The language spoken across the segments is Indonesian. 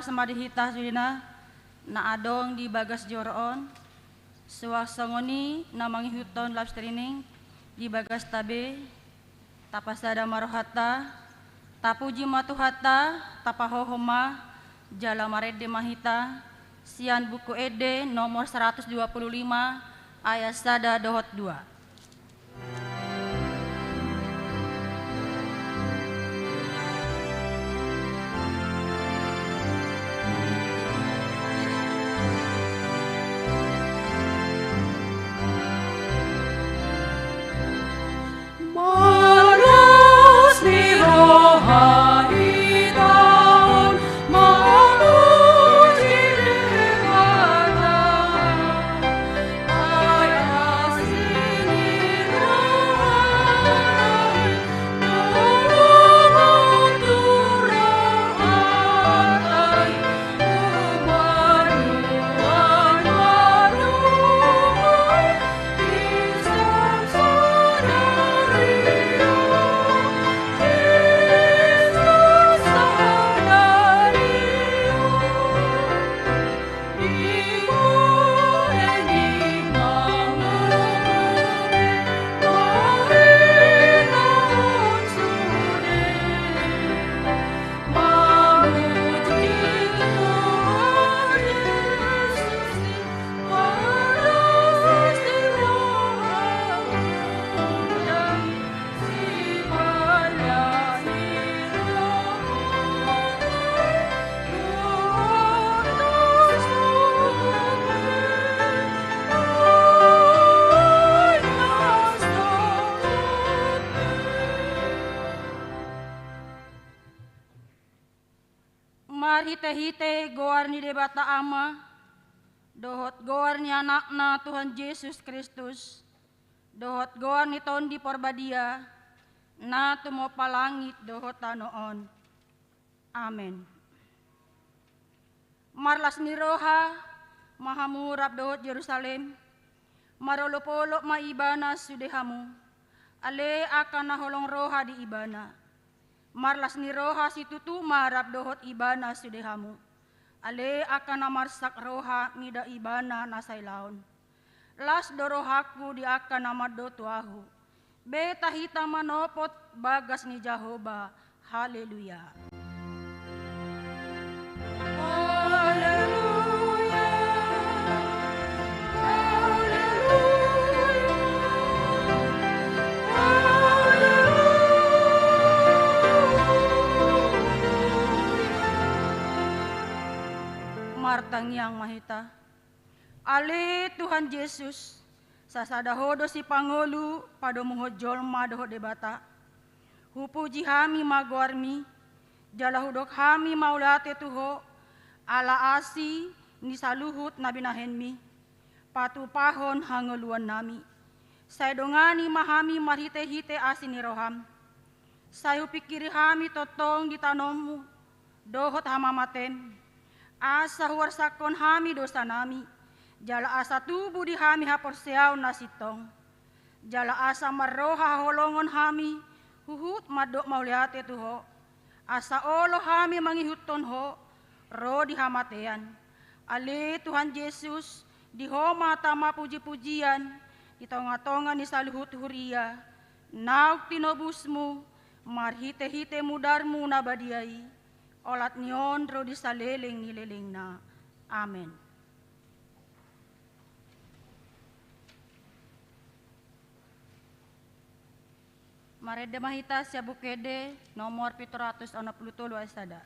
samadihita sudina na adong di bagas joroon suwasangoni na manghihuton live streaming di bagas tabe tapasada marohata tapuji matuhata tapahohoma jala marede mahita sian buku ede nomor 125 ayat sada dohot 2. Hite-hite goar ni debata ama, dohot goar ni anakna Tuhan Yesus Kristus, dohot goar ni tondi porbadia, na tumo palangit dohot tanoon. Amen. Marlas ni roha, mahamurap dohot Jerusalem, marolopolo maibana sudehamu, ale akan naholong roha di ibana. Marlas ni roha si tutu marap dohot ibana sudehamu. Ale akan namarsak roha ngida ibana nasailaon. Las dorohaku di akan namado tuahu. Beta hita manopot bagas ni Jehovah. Haleluya. Martang yang mahita. Ale Tuhan Yesus, sasadahodo si Pangulu pada muhojol madoho debata. Hupuji hami magwarmi, jalahudok hami maulate tuho, ala asi ni saluhut nabinahenmi, patupahon hanguluan nami. Saya dongani mahami marhite-hite asi ni roham. Saya pikiri hami totong di tanomu, dohot hamamatem. Asa huwarsakon hami dosa nami, jala asa tubuh di hami haporseaw nasitong, jala asa marroha holongon hami, huhut madok mauliate tuho, asa olo hami mangihuton ho, ro di hamatean, ale Tuhan Yesus, di homa tama puji-pujian, di tonga-tonga ni saluhut huria, nauk tinobusmu, marhite-hite mudarmu nabadiai, olat nion ro di saleleng nileleng na. Amen. Marede mahita siya bukede nomor 763 asada.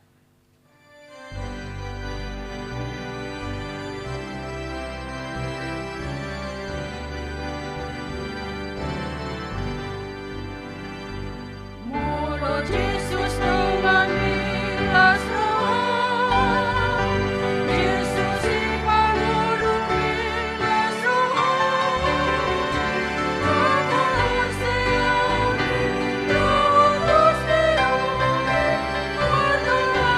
Mulo Jesus Tuhan milas roh, Jesus si panguru milas roh, kamulan siyaw, lutos siyaw, martungan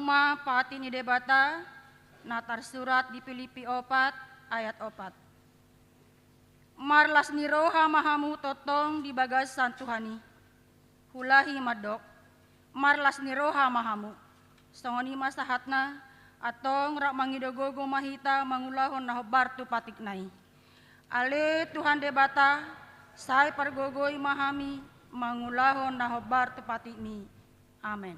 uma pati ni debata natar surat di Filipi 4 ayat 4. Marlas ni roha mahamu totong di bagasan Tuhani. Hulahi madok marlas ni roha mahamu. Songoni masahatna atong rak mangidogogo mahita mangulahon na hobar tu patiknai. Ale Tuhan debata sai pargogoi mahami mangulahon na hobar tu patikni. Amen.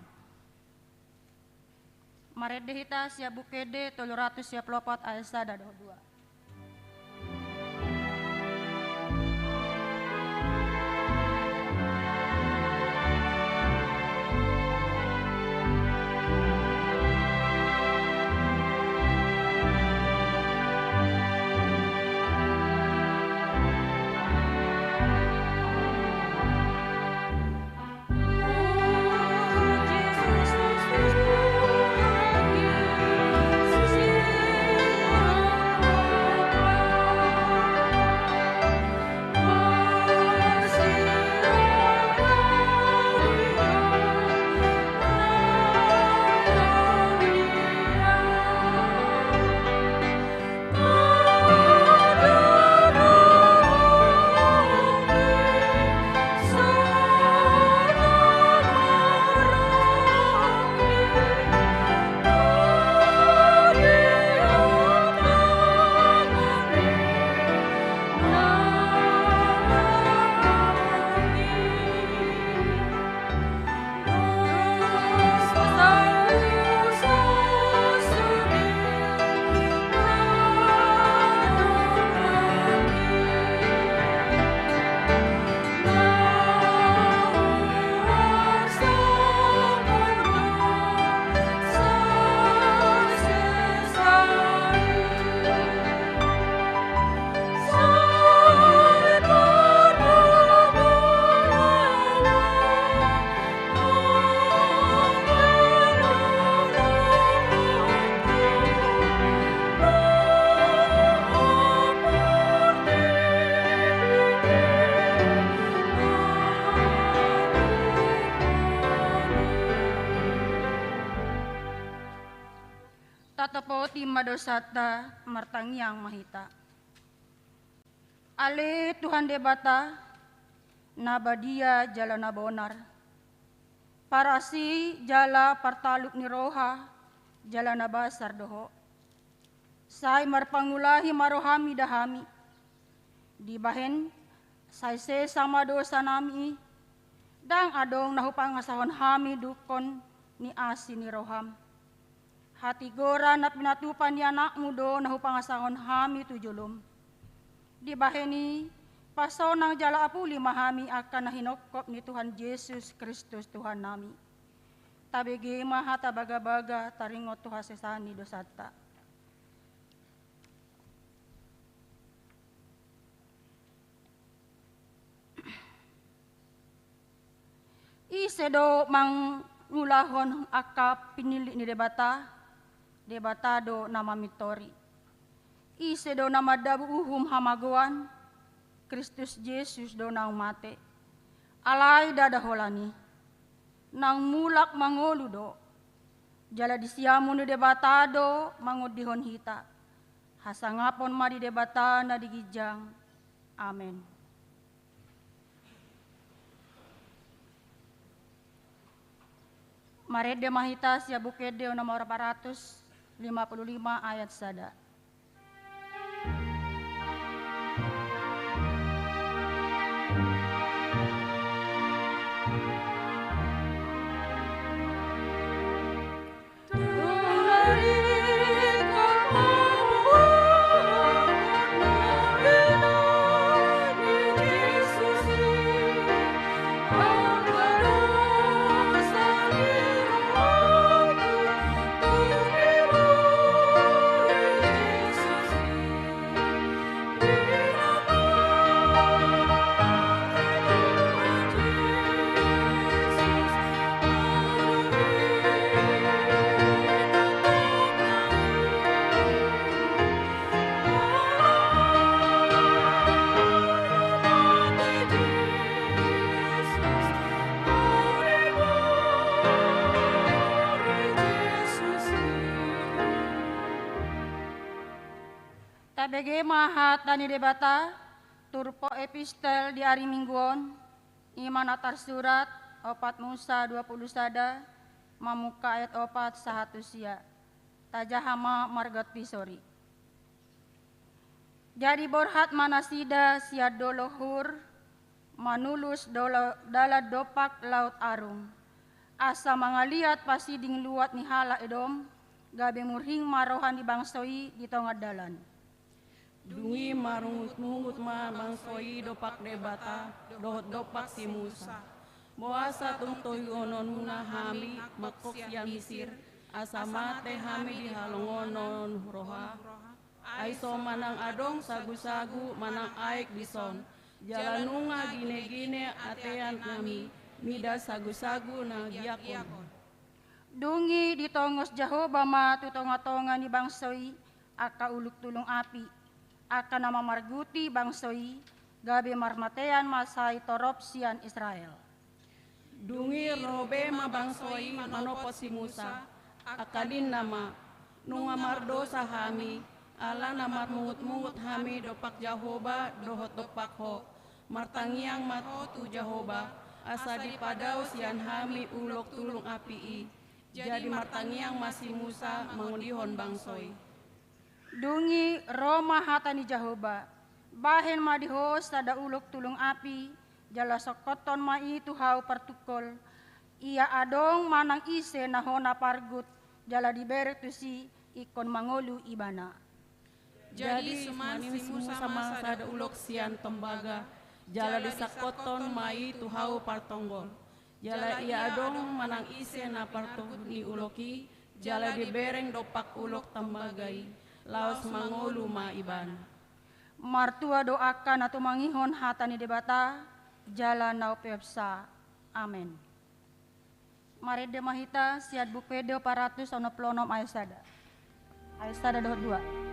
Maredehita siya bukede 304 ayat 1 dan 2. Tatapoti madosata martangyang mahita. Ale Tuhan debata nabadia jala nabonar. Parasi jala partaluk ni roha jala nabasar doho. Sai marpangulahi marohami dahami. Dibahen sai se sama dosa nami. Dang adong nahupangasahon hami dukon ni asi ni roham. Hati gora na pinatupan ni anak mudo na hupangasahon hami tujulum. Di baheni paso ng jala apuli mahami akan nahinokop ni Tuhan Yesus Kristus Tuhan nami. Tabigi maha tabaga-baga taringot Tuhan sesani dosata. Isedo mangulahon akap pinili ni debata. Debatado nama mitori. Ise do nama dabu uhum hamaguan. Kristus Yesus do nang mate. Alay dadaholani. Nang mulak mangolu do. Jala disiamu ni debatado mangudihon hita. Hasangapon ma di debata na digijang. Amen. Marede mahita siya bukede o nomor 455 ayat 1. Thank you. Tabege mahat tani debata turpo epistel di hari mingguon iman atar surat opat Musa 20 sada mamuka ayat opat sahatu sia tajahama margat pisori. Jadi borhat manasida sia dolohur manulus dala dopak laut arum asa mangaliat pasiding luat ni hala edom gabe murhing marohan di bangsoi di tongah dalan. Dungi marungut-mungut ma bangsoi dopak debata dohot dopak si Musa. Moasa tungtoy onon muna hami makok yang Misir asa mate hami di halongonon roha. Aiso manang adong sagu-sagu manang aik bison. Jalanunga gine-gine atean kami mida sagu-sagu na giakon. Dungi di tongos Jahoba ma tutonga-tonga ni bangsoi aka uluk tulung api. Aka nama marguti bangsoi gabe marmatean masai torop sian Israel. Dungi robe ma bangsoi manopot si Musa akalin nama nunga mardosa hami ala namar mungut-mungut hami dopak Jahoba dohot dopak ho martangiang matu Jahoba asa dipadau sian hami ulok tulung api jadi martangiang masih Musa mengundihon bangsoi. Dungi Roma hatani Jahoba bahen madihos tada ulok tulung api jala sokoton ma itu hau partukol ia adong manang ise nahona pargut jala diberek tusi ikon mangolu ibana. Jadi sumani si Musa sama sada ulok sian tembaga jala disakoton ma itu hau partonggol jala ia adong manang ise na partuk ni uloki jala dibereng dopak ulok tembagai laos mangolu ma ibana. Martua doakan atau mangihon hatani debata jala nau pepsa. Amen. Mari demahita siat bupedo paratus ono plonom ayasada. Ayasada dohot 2.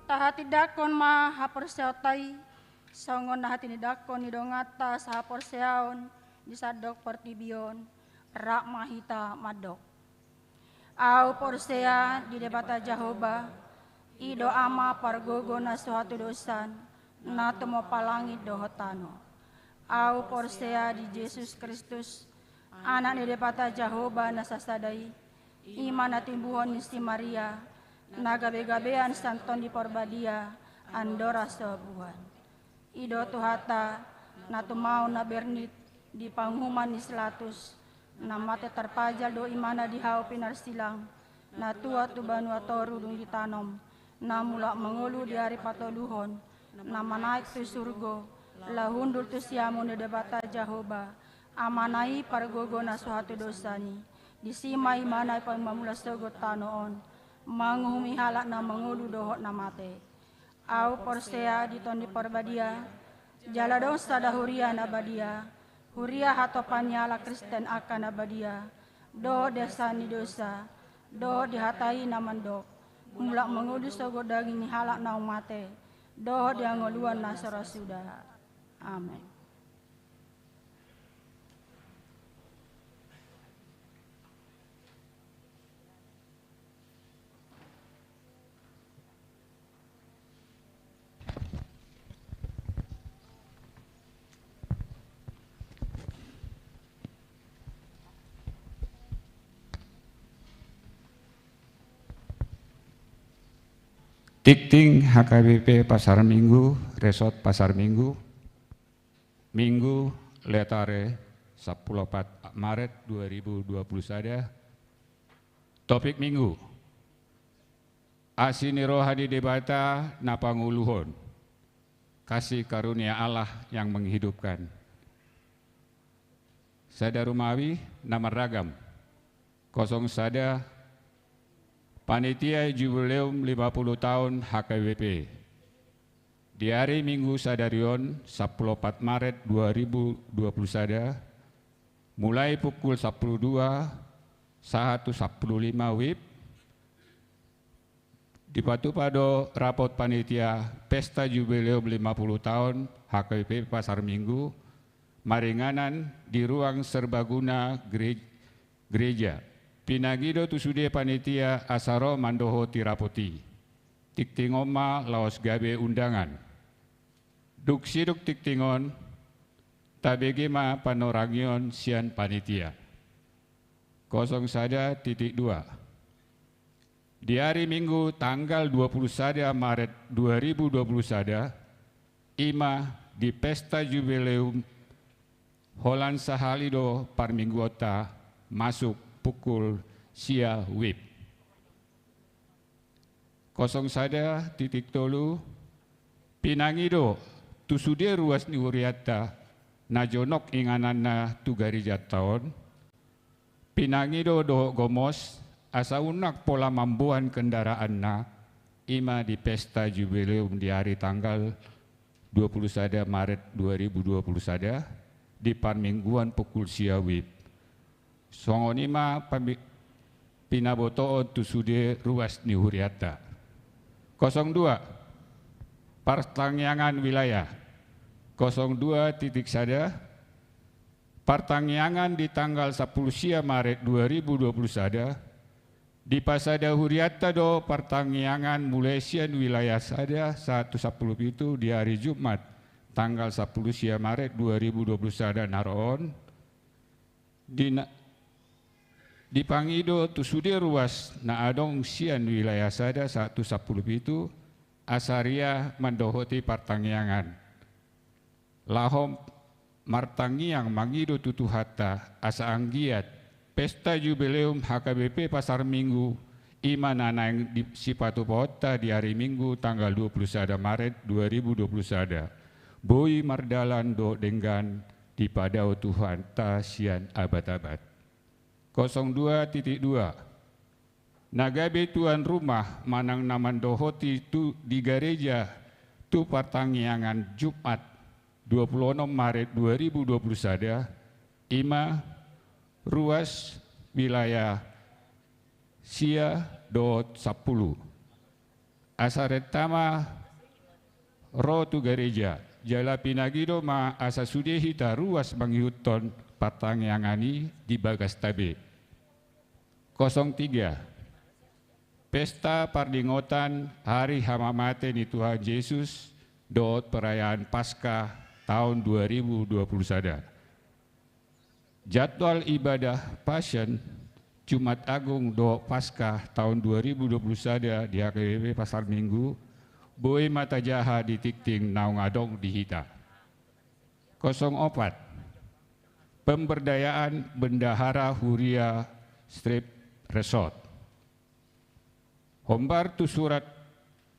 Tahati dakon ma hapor seotai songon nahati ni dakon ni dongata sa hapor seaon di sadok pertibion rak mahita madok. Au porsea di debata Jahoba ido ama pargogo na suatu dosan na tomo palangit dohotano. Au porsea di Yesus Kristus anak ni debata Jahoba na sasadai iman na timbuhon ni si Maria nagabe-gabean santon di porbadia andora sobuhan. Ido tuhata na tumau na bernit di panghuman ni selatus nama te terpajal do imana di hau pinar silang, na tua tu banua toru dung ditanom, na mulak mengulu di hari patoluhon, nama naik tu surgo, la hundul tu siamu ne debata Jahoba, amanai pargogo na suatu dosani, disimai manai pamamula sogot tanoon, manghumi halak na mengulu dohot na mate. Au porsea ditoni porbadia, jala dosa dahuria na badia, huria hatopannya ala Kristen akan abadia, do desani dosa, do dihatai namandok, mulak mengudus sogo daging halak naung mate, do diangoluan nasara sudah. Amin. Tikting HKBP Pasar Minggu, Resort Pasar Minggu, Minggu Letare 14 Maret 2020 saja. Topik Minggu, Asini rohani debata napanguluhon, kasih karunia Allah yang menghidupkan. Sada Rumawi, nama ragam, kosong sada, Panitia Jubileum 50 tahun HKBP. Di hari Minggu Sadarion 14 Maret 2020 sada, mulai pukul 12, 1.15 WIB, dipatu pada rapot panitia Pesta Jubileum 50 tahun HKBP Pasar Minggu, maringanan di ruang serbaguna gereja. Pinagido tusude panitia asaro mandoho tirapoti. Tiktingoma laos gabe undangan. Duksiduk tiktingon tabegema panorangion sian panitia. 01.2. Di hari Minggu tanggal 20 sada Maret 2020 sada, ima di Pesta Jubileum Holan Sahalido Parmingguota masuk pukul sia WIB. 01.3 Pinangido tusude ruas ni uriata najonok inganana tugari jataon. Pinangido do gomos asa unak pola mambuan kendaraan na ima di Pesta Jubileum di hari tanggal 20 sada Maret 2020 sada di Parmingguan pukul sia WIB. Songonima pinaboto tusude ruas ni huriata. 02 Partangyangan wilayah. 02.1 Partangyangan di tanggal 10 sia Maret 2020 sada di pasada huriata do partangyangan mulai sian wilayah sada 1.10 itu di hari Jumat tanggal 10 sia Maret 2020 sada naroon di Pangido tusude ruas na adong sian wilayah sada 1.10 itu asaria mandohoti partangyangan. Lahom martangiang mangido tutuhata asa anggiat Pesta Jubileum HKBP Pasar Minggu ima nanang di sipatu pota di hari Minggu tanggal 20 sada Maret 2020 sada. Boi mardalan do denggan di padau Tuhan ta sian abad-abad. 02.2 Nagabe tuan rumah manang naman dohoti tu di gereja tu partangyangan Jumat 26 Maret 2020 sada ima ruas wilayah sia dot 10 asaretama ro tu gereja jala pinagido ma asa sudehita ruas manghiuton partangyangani di bagas tabe. 03 Pesta Pardingotan Hari Hamamate ni Tuhan Yesus dot perayaan Paskah tahun 2020 sada. Jadwal ibadah Passion Jumat Agung do Paskah tahun 2020 sada di HKBP Pasar Minggu boi mata jaha di tikting naung adong di hita. 04 pemberdayaan Bendahara Huria Strip Resort. Hombar tu surat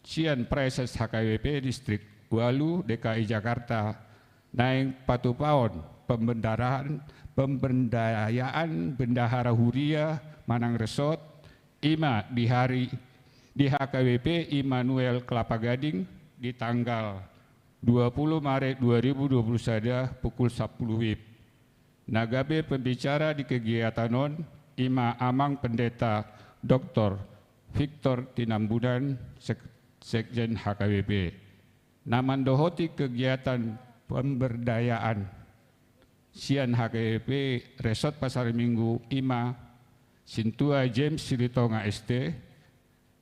Cian Preses HKBP Distrik Walu DKI Jakarta naing patupaon pemberdayaan Bendahara Huria Manang Resort ima di HKBP Immanuel Kelapa Gading di tanggal 20 Maret 2021 pukul 10 WIB. Nagabe pembicara di kegiatan Ima Amang Pendeta Dr. Victor Tinambunan Sekjen HKBP. Namandohoti kegiatan pemberdayaan Sian HKBP Resort Pasar Minggu Ima Sintua James Silitonga ST,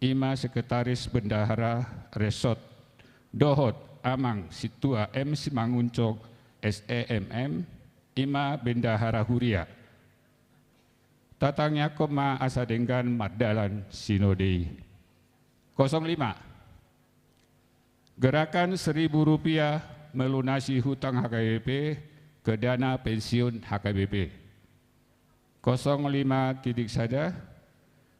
Ima Sekretaris Bendahara Resort Dohot Amang Situa M Simanguncok SEMM, Ima Bendahara Huria. Tatangnya koma asadenggan Mardalan Sinodei. 05. Gerakan Rp1.000 melunasi hutang HKBP ke dana pensiun HKBP. 05 titik sada,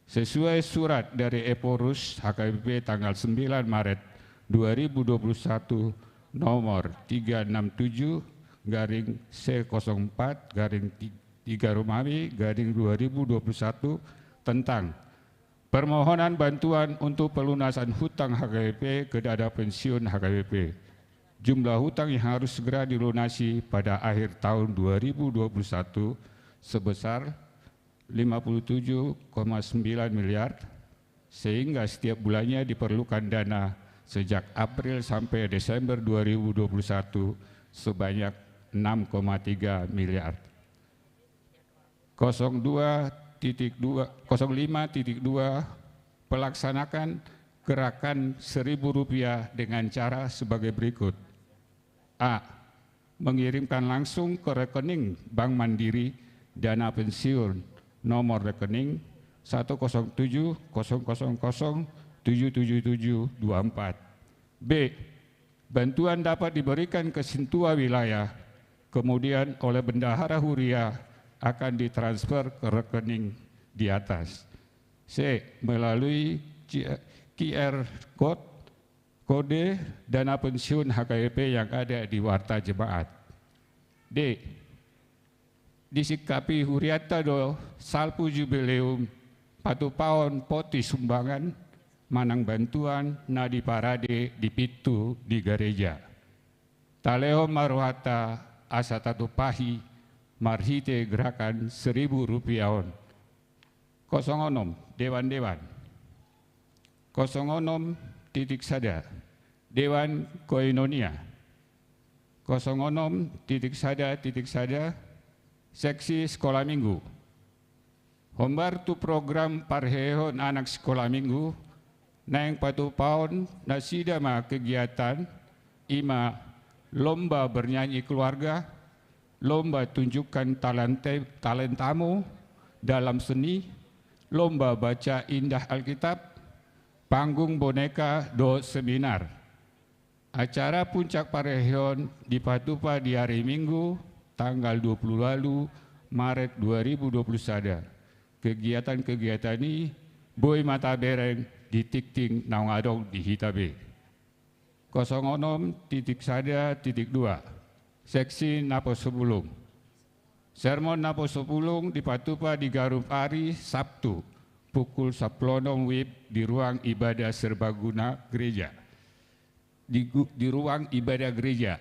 sesuai surat dari Eporus HKBP tanggal 9 Maret 2021 nomor 367 garing C04 garing 3 Romawi garing 2021 tentang permohonan bantuan untuk pelunasan hutang HKBP ke dana pensiun HKBP. Jumlah hutang yang harus segera dilunasi pada akhir tahun 2021 sebesar 57,9 miliar, sehingga setiap bulannya diperlukan dana sejak April sampai Desember 2021 sebanyak 6,3 miliar. 05.2 pelaksanakan gerakan Rp1.000 dengan cara sebagai berikut. A. Mengirimkan langsung ke rekening Bank Mandiri dana pensiun nomor rekening 1070000777724. B. Bantuan dapat diberikan ke Sintua wilayah, kemudian oleh Bendahara Huria akan ditransfer ke rekening di atas. C. Melalui QR Code kode dana pensiun HKBP yang ada di Warta Jemaat. D. Disikapi Huriata do salpu jubileum patupaon poti sumbangan manang bantuan nadi parade di pitu di gereja. Taleo maruhata asatatu pahi marhite gerakan Rp1.000 on. 06 Dewan-dewan 06 titik sada Dewan Koinonia 06 titik sada seksi sekolah minggu. Hombar tu program parhehon anak sekolah minggu naing patu paon nasidama kegiatan ima lomba bernyanyi keluarga, lomba tunjukkan talentamu dalam seni, lomba baca indah Alkitab, panggung boneka do seminar. Acara puncak parehon di Patupa di hari Minggu tanggal 20 lalu Maret 2021. Kegiatan-kegiatan ini boy mata bereng di tikting naungadong di Hitabe. 06.1.2 seksi Napo Sepulung. Sermon Napo Sepulung di Patupa di Garup Ari Sabtu pukul 10 WIB di ruang ibadah serbaguna gereja. Di ruang ibadah gereja.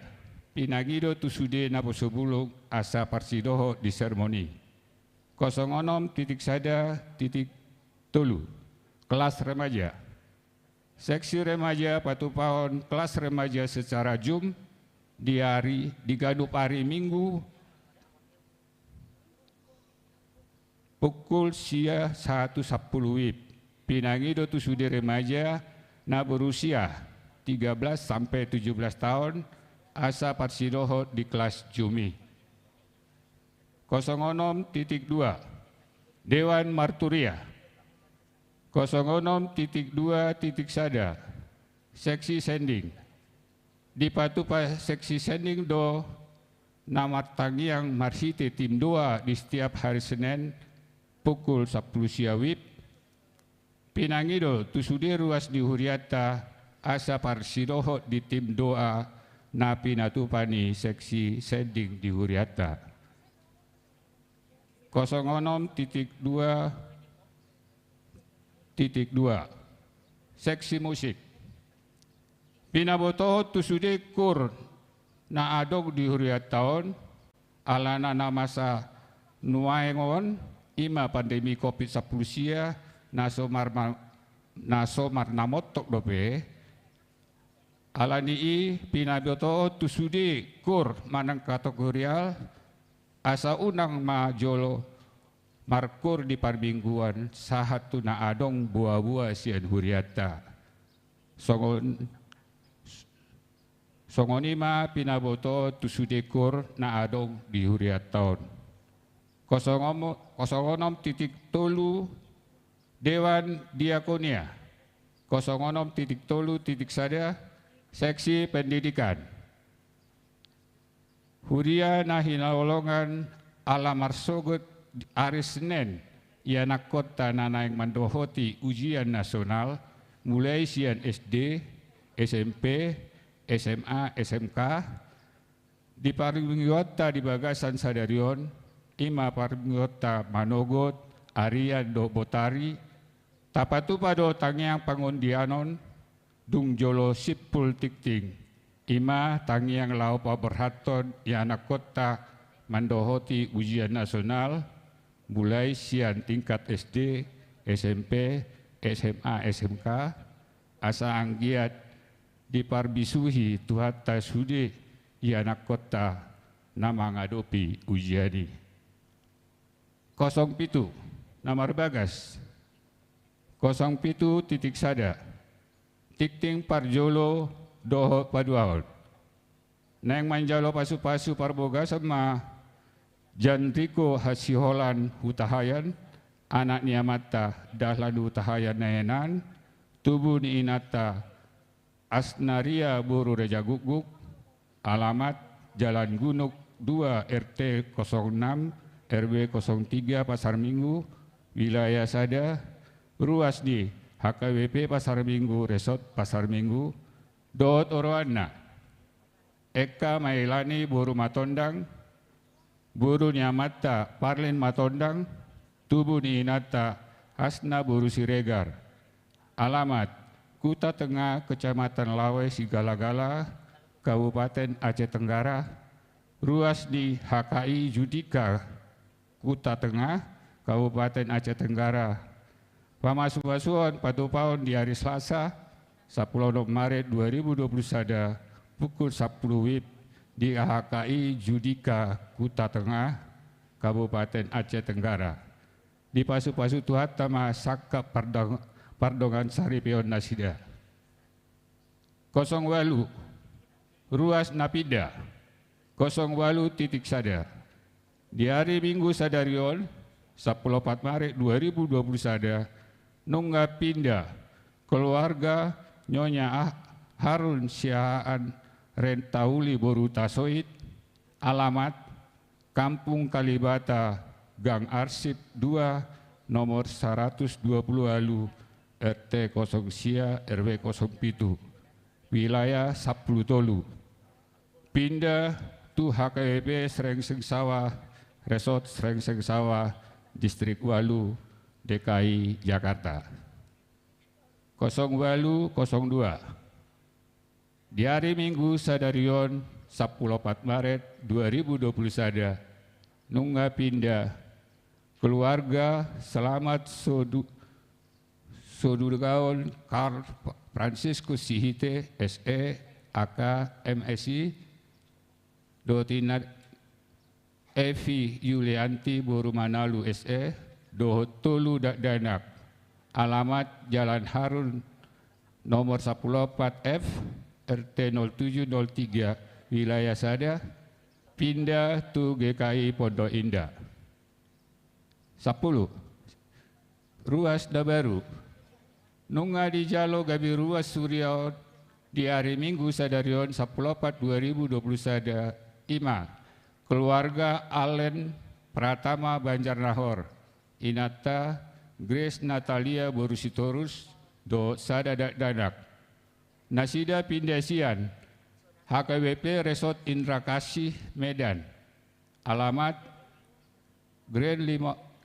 Pinagido tusude Napo Sepulung asa parsidoho di sermoni. 06.1.3 kelas remaja. Seksi remaja Patupaon kelas remaja secara Zoom di Gadup hari Minggu pukul 1.10 WIB. Pinangido tusude remaja na berusia 13 sampai 17 tahun asa parsidoho di kelas Jumi. 06.2 Dewan Marturia. 06.2 seksi sending. Di Patupa seksi sending do nama Tangiang Marsite tim 2 di setiap hari Senin pukul 10 siawib. Pinangido tusude ruas di Huriata asa parsidoho di tim 2 na pinatupani seksi Sending di Huriata. 06.2.2 seksi musik. Pinaboto tusude kur na adog di Huriataon alana namasa nuaengon ima pandemi COVID-19 sia nasomar namotok dope alani i pinaboto tusude kur manang kategorial asa unang majolo markur di parbingguan sahatu na adong buah-buah sian Huriata. Songonima pinaboto tusudekur na adong di Huriataon. 06.3 Dewan Diakonia. 06.3 seksi pendidikan. Huria na hinalolongan ala marsogot hari Senin ianak kota nanaing mandohoti ujian nasional mulai sian SD, SMP, SMA, SMK di paringiota di Bagasan Sadarion, ima paringiota Manogot, Arian do Botari, tapatu pado Tangiang Pangundianon, dung jolo sipul tikting, ima Tangiang Laupa Berhaton ianak kota mandohoti ujian nasional mulai sian tingkat SD, SMP, SMA, SMK, asa anggiat diparbisuhi tuhata sude ianak kota nama ngadopi ujiani. 07 Namar Bagas 07.1 Tikting Parjolo Doho Paduaon Neng manjalo pasu-pasu parboga sama Jantriko Hasiholan Hutahayan anak niamata dahlan Hutahayan naenan tubuh ni inata Asnaria Buru Reja Guguk, alamat Jalan Gunuk 2 RT 06 RW 03 Pasar Minggu, wilayah Sada, ruas di HKWP Pasar Minggu, Resort Pasar Minggu, Dot Oroana, Eka Mailani Buru Matondang, Buru Nyamata Parlin Matondang, Tubuh ni Inata Asna Buru Siregar, alamat Kuta Tengah, Kecamatan Lawe, Sigala-gala, Kabupaten Aceh Tenggara, ruas di HKI Judika, Kuta Tengah, Kabupaten Aceh Tenggara. Pamasuan patupaun di hari Selasa, 10 Maret 2021, pukul 10 WIB di HKI Judika, Kuta Tengah, Kabupaten Aceh Tenggara. Di pasu-pasu tuhat tama sakap Pardongan Sari Peon Nasida 08 ruas Napida 08.1 di hari Minggu Sadarion 14 Maret 2021 nungga pindah keluarga Nyonya Harun Syahaan Rentauli Boru Tasoid alamat Kampung Kalibata Gang Arsip 2 nomor 120 Alu RT 0 Sia RW 07 wilayah Sapulu Tolu pindah tu HKWP Srengseng Sawah Resort Srengseng Sawah Distrik Walu DKI Jakarta 0802 di hari Minggu Sadarion 14 Maret 2021 nungga pindah keluarga Selamat Sodurgaon Karl Franciscus Sihite SE AK MSI Dotina Evi Yulianti Boru Manalu SE Dohot Tolu Danak alamat Jalan Harun nomor 14F RT 0703 wilayah Sada pindah tu GKI Pondok Indah 10 ruas Dabaru nunga di Jalo Gabi ruas Surya di hari Minggu Sadarion 14 2021 ima keluarga Allen Pratama Banjarnahor, Inata Grace Natalia Borusitorus, do Sadadak Dadak, Nasida Pindesian, HKBP Resort Indrakasih Medan, alamat Grand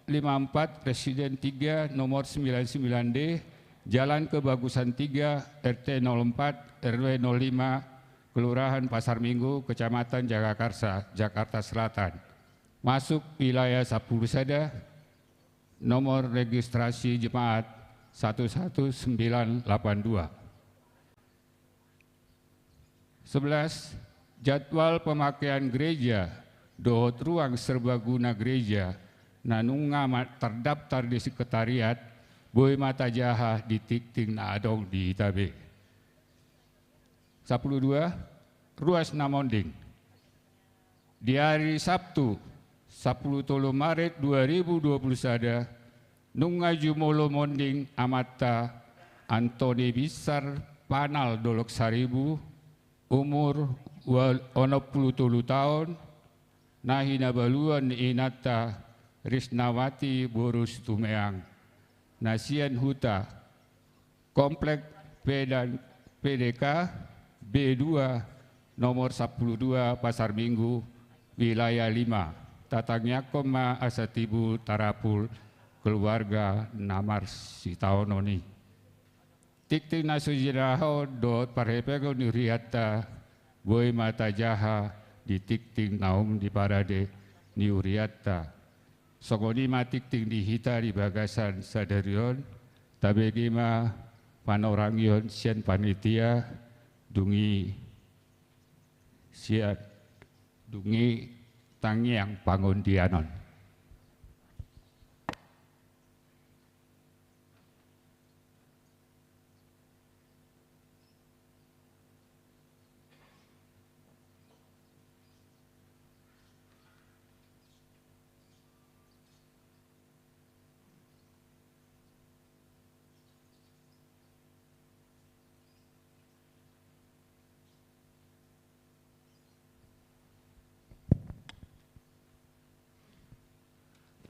54 Residen 3 nomor 99D, Jalan Kebagusan 3 RT 04 RW 05, Kelurahan Pasar Minggu, Kecamatan Jagakarsa, Jakarta Selatan. Masuk wilayah 10 Sada, nomor registrasi jemaat 11982. 11. Jadwal pemakaian gereja dohot ruang serbaguna gereja nanunga terdaftar di sekretariat Boy Mata Jaha di Tikting Naadong di Itabe. 12. Ruas Namonding. Di hari Sabtu 10 Maret 2020 sada nunga jumolo monding amata Antoni Bisar Panal Dolok Saribu umur 60 tahun nahina baluan inata Risnawati Borus Tumeang Nasian Huta Komplek PDK B2 nomor 12 Pasar Minggu wilayah 5 Tatangnya Koma Asatibu Tarapul keluarga Namar Sitaononi. Tikting nasujiraho dot parhepego niuriata Boy Mata Jaha di Tikting naum di parade niuriata. Sogoni ma tikting di hita di bagasan sadarion tabegima panorangion sian panitia dungi sian dungi tangiang pangundianon.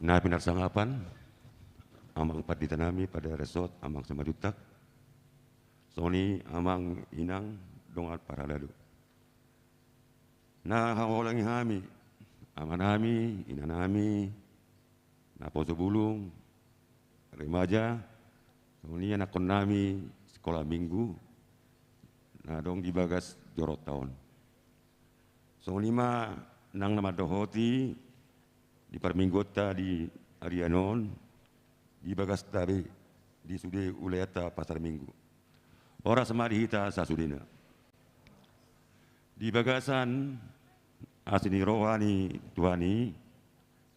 Nah, pinar sangapan, amang paditanami pada resort amang semadutak, Sony amang inang dongat paradado. Nah, hawalangi hami, amanami, inanami, naposo bulung, remaja, Sony anak nami sekolah minggu, nah dong dibagas jorot tahun. Sony ma nang nama dohoti, di Parminggota di Arianon, di Bagas Tabe, di Sude Ulayata Pasar Minggu. Orang semari hita sasudina. Di Bagasan asini rohani tuani,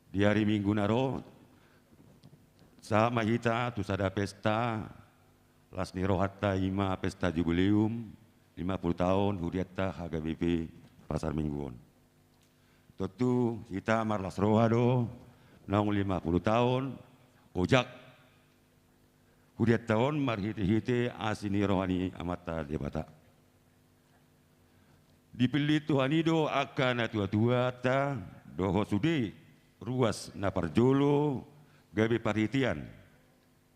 di hari Minggu naro, sama hita tu sada pesta, lasni rohata ima pesta jubileum, 50 tahun huriata HKBP Pasar Mingguon. Tentu kita marlas rohado, naung 50 tahun, ojak. Huriat tahun marhiti-hiti asini rohani amata debata. Dipilih Tuhan ido akan tua-tua ta doho sudi ruas naparjolo gabe parhitian.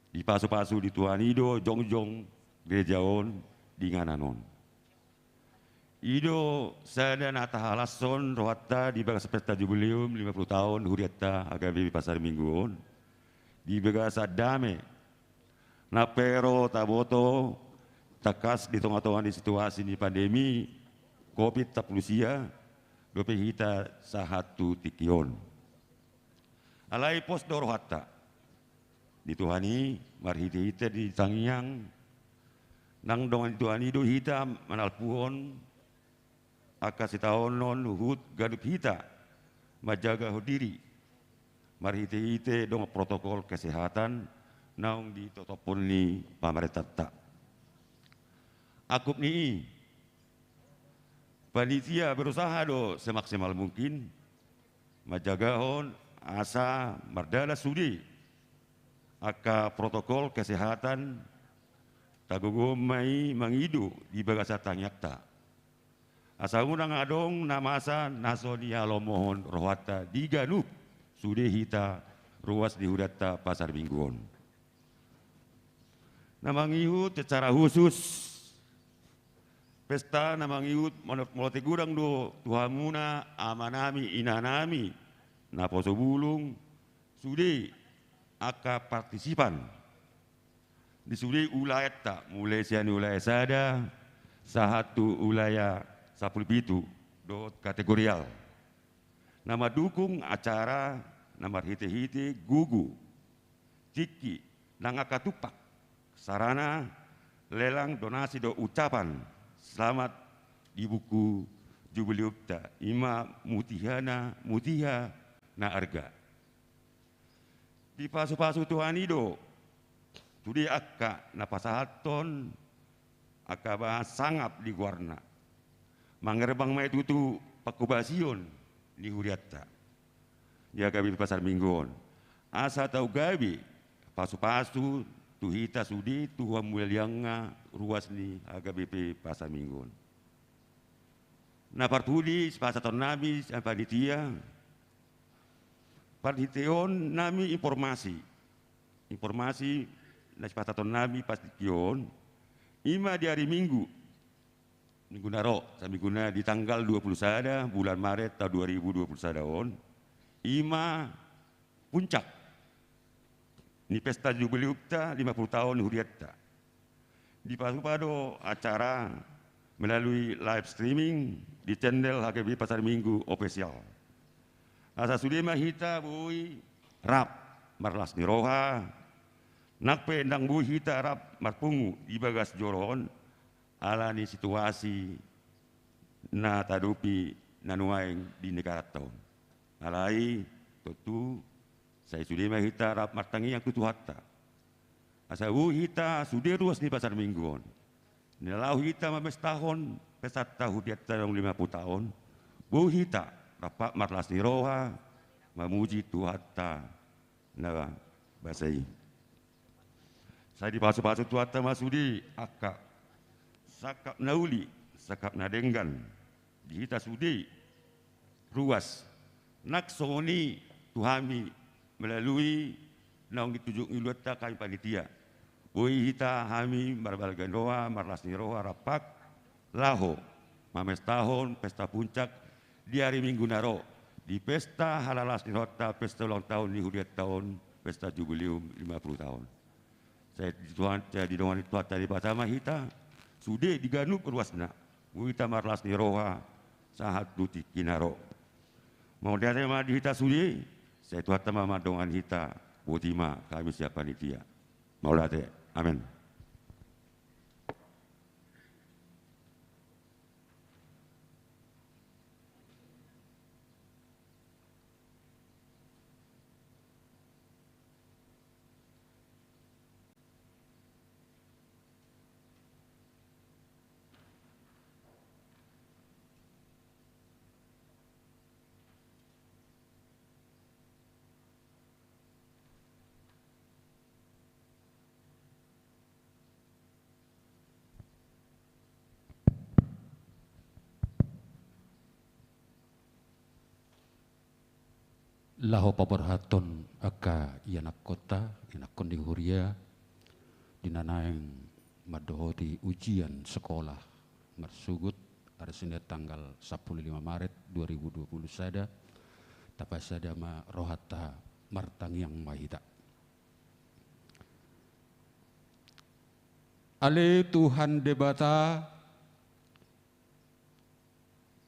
Di pasu-pasu di Tuhan ido jong-jong gerejaon di ngananon. Ido sada nata halason rohata di bagas pesta jubileum 50 tahun huriata HKBP Pasar Mingguon di bagas dame napero taboto takas di tengah-tengah di situasi di pandemi COVID taplusia dope hita sahatu tikion alai pos do rohata di Tuhani marhiti hita di tangiang nang dongan Tuhani do hita manalpuon akasi tahun non hut gadup hita majaga hodiri marhite-hite dong protokol kesehatan naung di totopon ni pamarentah tak akup ni panitia berusaha do semaksimal mungkin majagahon asa mardala sudi aka protokol kesehatan tagugum mai mangidu di bagasa tangyak tak Asa unang adong namasa nasoni alomohon rohata diganup sude hita ruas di hudatta pasar mingguon. Namangihut secara khusus pesta namangihut molote gudang do tuhamuna amanami inanami na poso bulung sude aka partisipan di sude ulayat tak mulai sian ulaya sada sahatu ulaya 17 do kategorial. Nama dukung acara nama hite-hite gugu ciki nangakatupak sarana lelang donasi do ucapan selamat di buku Jubiliupta ima mutiha na arga. Di pasu-pasu Tuhan ido tudi akka na pasahaton akka bahas sangap di guarna. Mangerbang mai tutu pakubasion di huriatta. Ya gabi pasar mingguon. Asa tau gabi pasu-pasu tuhita sudi tuha mulyanga ruas ni agabi pasar mingguon. Na partudi sepasaton nabi dan panitia. Partiteon nami informasi. Informasi na sepasaton nabi pastikion ima di hari Minggu. Minggu naro, minggu na di tanggal 21 bulan Maret tahun 2021 ima puncak ni pesta Jubiliupta 50 tahun Huriatta. Di padu acara melalui live streaming di channel HKB Pasar Minggu official. Asa sudema hita bui rap marlas niroha nakpe ndang bui hita rap marpungu di bagas joron alani situasi na tadupi nanuaing di negara tahun. Alai tentu saya sudah mahita rap martangi yang tutu hatta. Asa hita sudah ruas di pasar mingguon. Nilau hita mames tahun pesat tahu dia tahun 50 tahun. Bu hita rapak marlas niroha memuji Tuhatta na basai. Saya di pasu-pasu Tuhatta masudi akak sakap nauli, sakap nadenggan, dihita sudi, ruas, naksoni tuhami melalui naung ditujuk iluata kami panitia. Boi hita hami marbalgan roha, marlasni roha rapak, laho, mames tahun, pesta puncak, di hari Minggu naro, di pesta halalasni rota, pesta ulang tahun di huriat tahun, pesta jubileum 50 tahun. Saya di doang itu tadi pertama hita, sudah diganup ruasna, kita marlas ni roha sahat duti kinaro. Mau dari mana hita sudah, saya tuat sama madongan hita, butima kami siapa panitia. Mau lade, amin. Laho paperhaton aka ianak kota, ianak kondi huria, dinanaeng madohoti ujian sekolah marsugut ada Senin tanggal 15 Maret 2020 sada, tapasada ma rohata martangiang mahita. Ale Tuhan debata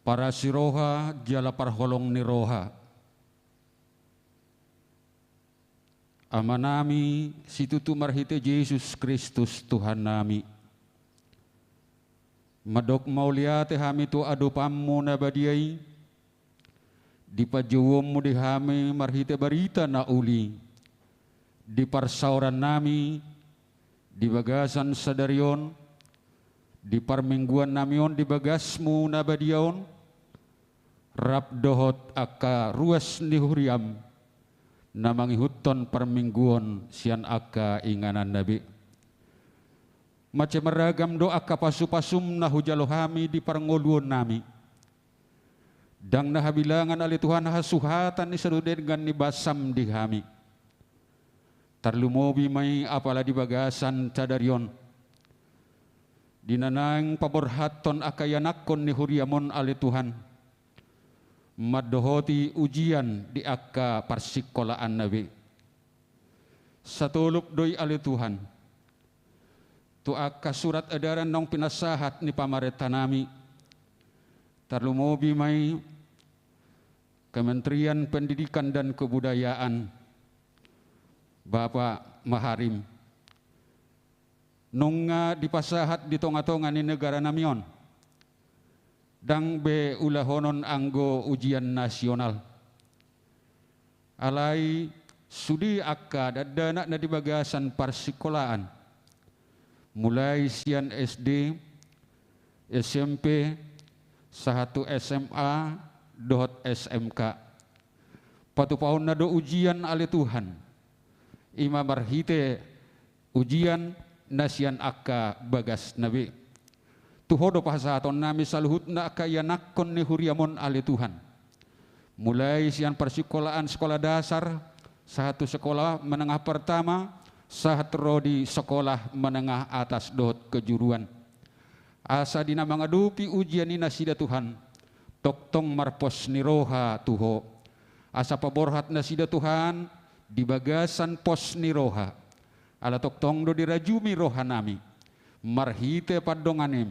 para siroha jala parholong ni roha. Amanami situtu marhite Yesus Kristus Tuhan nami. Madok mauliate hami tu adopammu na badiai. Di pajuwommu di hami marhite barita na uli. Di parsauran nami, di bagasan sadarion, di parmingguan namion di bagasmu na badiaon. Rap dohot aka ruas ni huriam. Namangi huton permingguan sian aka inganan nabi. Macam meragam doa ka pasu-pasum na hujalohami di parngoluan nami. Dang nahabilangan ali Tuhan hasuhatan ni sadudengan ni basam di kami. Tarlumobi may apala di bagasan cadarion. Dinanang paborhaton akayanakon ni huriamon ali Tuhan. Madohoti ujian di akka parsikolaan nabi. Satulup doi ali Tuhan. Tu akka surat edaran nong pinasahat ni pamareta nami. Tarlumobi may Kementerian Pendidikan dan Kebudayaan Bapak Maharim nunga dipasahat di tonga-tonga ni negara namion dang be ulahonon anggo ujian nasional alai sudi akka dadana na di bagasan parsikolaan mulai sian SD, SMP, sahatu SMA, dohot SMK patupaon na do ujian ali Tuhan ima marhite ujian nasian akka bagas nabi tuhodo pahasaton nami saluhut na akka yanakon ni huriamon ali Tuhan mulai sian persikolaan sekolah dasar satu sekolah menengah pertama sahat rodi sekolah menengah atas dohot kejuruan asa dina mangadupi ujian ni nasida Tuhan toktong marpos niroha tuho asa paborhat nasida Tuhan di bagasan pos niroha ala toktong do dirajumi roha nami marhite padonganem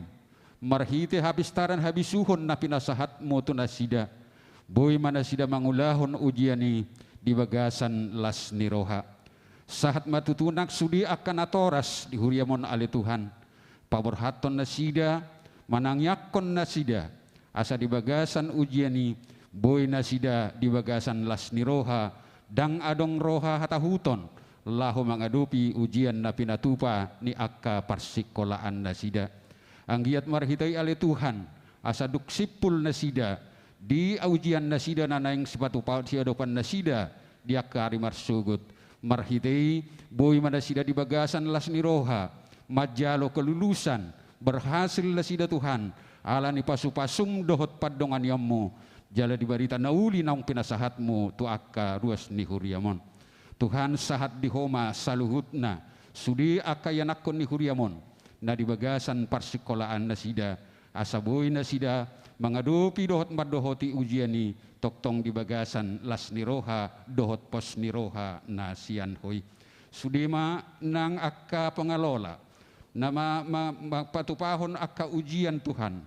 marhite habistaran habisuhon na pinasahat mo tu nasida boy manasida mangulahon ujiani di bagasan las niroha sahat matutunak sudi akan atoras di huriamon ali Tuhan paborhaton nasida manangyakon nasida asa di bagasan ujiani boy nasida di bagasan las niroha dang adong roha hatahuton lahu mangadupi ujian na pinatupa ni akka parsikolaan nasida anggiat marhitai ali Tuhan asa duksipul nasida di ujian nasida nanaing sepatupa siadopan nasida di akka arimar sugut marhitai boy manasida di bagasan las niroha majalo kelulusan berhasil nasida Tuhan ala ni pasupasung dohot padongan yammu jala di barita nauli naung pinasahatmu tu akka ruas ni huriamon Tuhan sahat di homa saluhutna sudi akka yanakon ni huriamon na di bagasan parsikolaan nasida asaboy nasida mangadupi dohot madohoti ujiani toktong di bagasan las niroha dohot pos niroha na sian hoy sudima nang akka pengalola na patupahon akka ujian Tuhan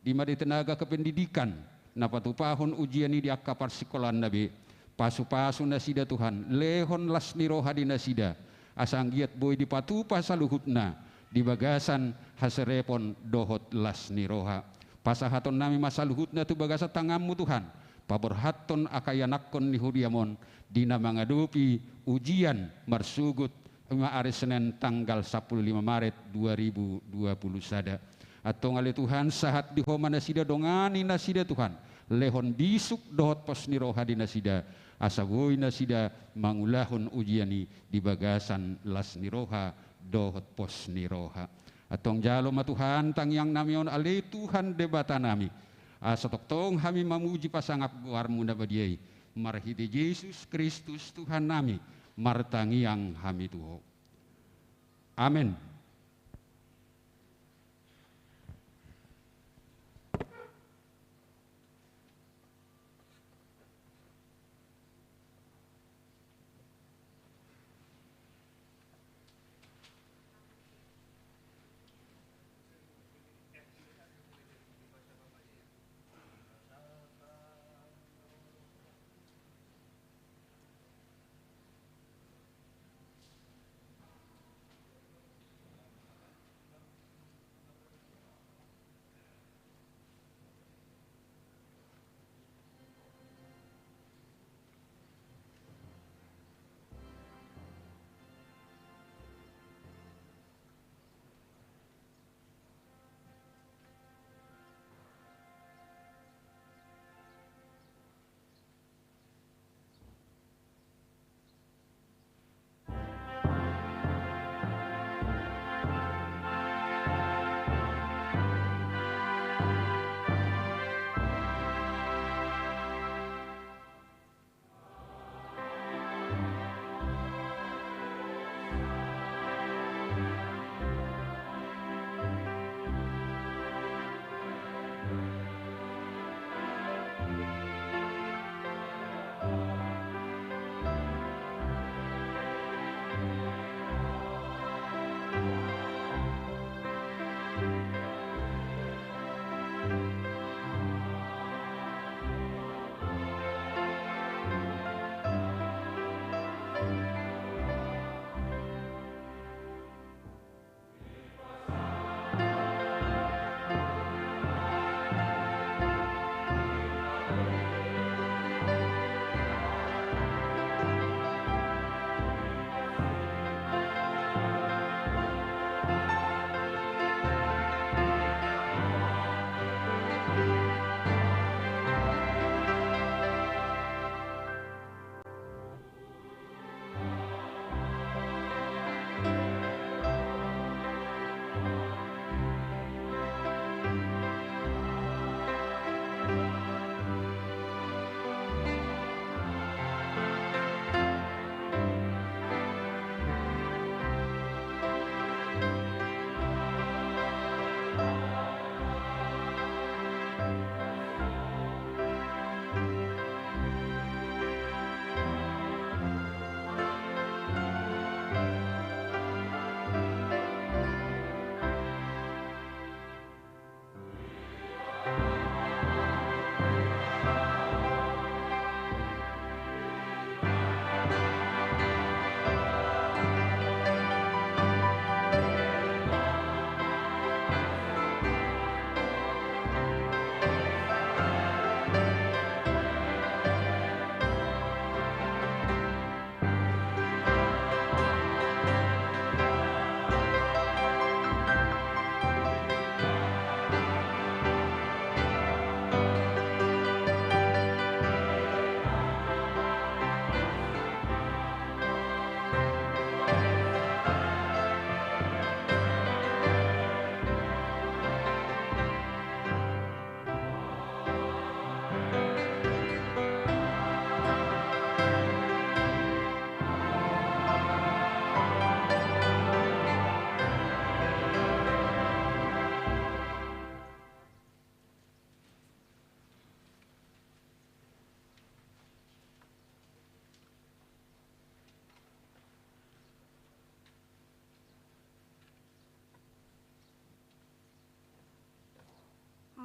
di madi tenaga kependidikan na patupahon ujian ni di akka parsikolaan nabi pasu-pasu nasida Tuhan lehon las niroha di nasida asanggiat boy di patupa saluhutna di bagasan haserepon dohot las niroha pasahaton nami masaluhutna tu bagasa tangammu Tuhan paborhaton akayanakon ni huriamon dina mangadupi ujian marsugut hari Senin tanggal 15 Maret 2020 sada atau ngali Tuhan sahat di homa nasida dongani nasida Tuhan lehon bisuk dohot pos niroha di nasida asagoi nasida mangulahon ujiani di bagasan las niroha dohot pos niroha atong jalo matuhan tangyang namion ali Tuhan debata nami asa toktong kami mamuji pasangap guarmu na badiay marhiti Yesus Kristus Tuhan nami martangiang kami tuho amin.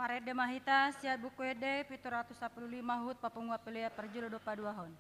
Maret de mahita siat buku ede 715 hut papungwa pelia perjulo 22 hon.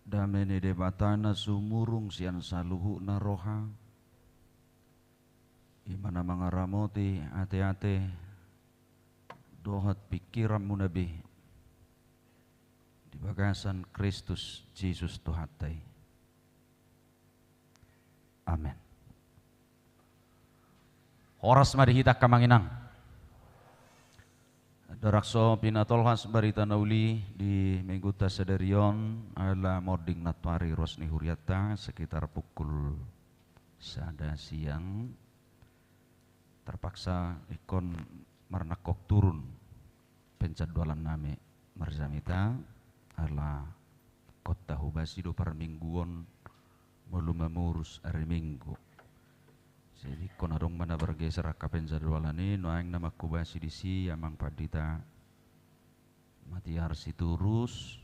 Damene de batana sumurung sian saluhu na roha imana mangaramoti ate-ate dohat pikiran munabi di bagasan Kristus Yesus Tuhatai. Amin. Horas marihita kamanginang. Darakso pinatolhas barita nauli di minggu tasadarion ala mording natwari rosni huriata sekitar pukul 1 siang. Terpaksa ikon marnakok turun penjadwalan nami marzamita ala kota hubasido par mingguon mulu memurus hari minggu. Jadi konarong mana bergeser ka penjadwalan ini noang nama kubasi di si amang padita mati harus turus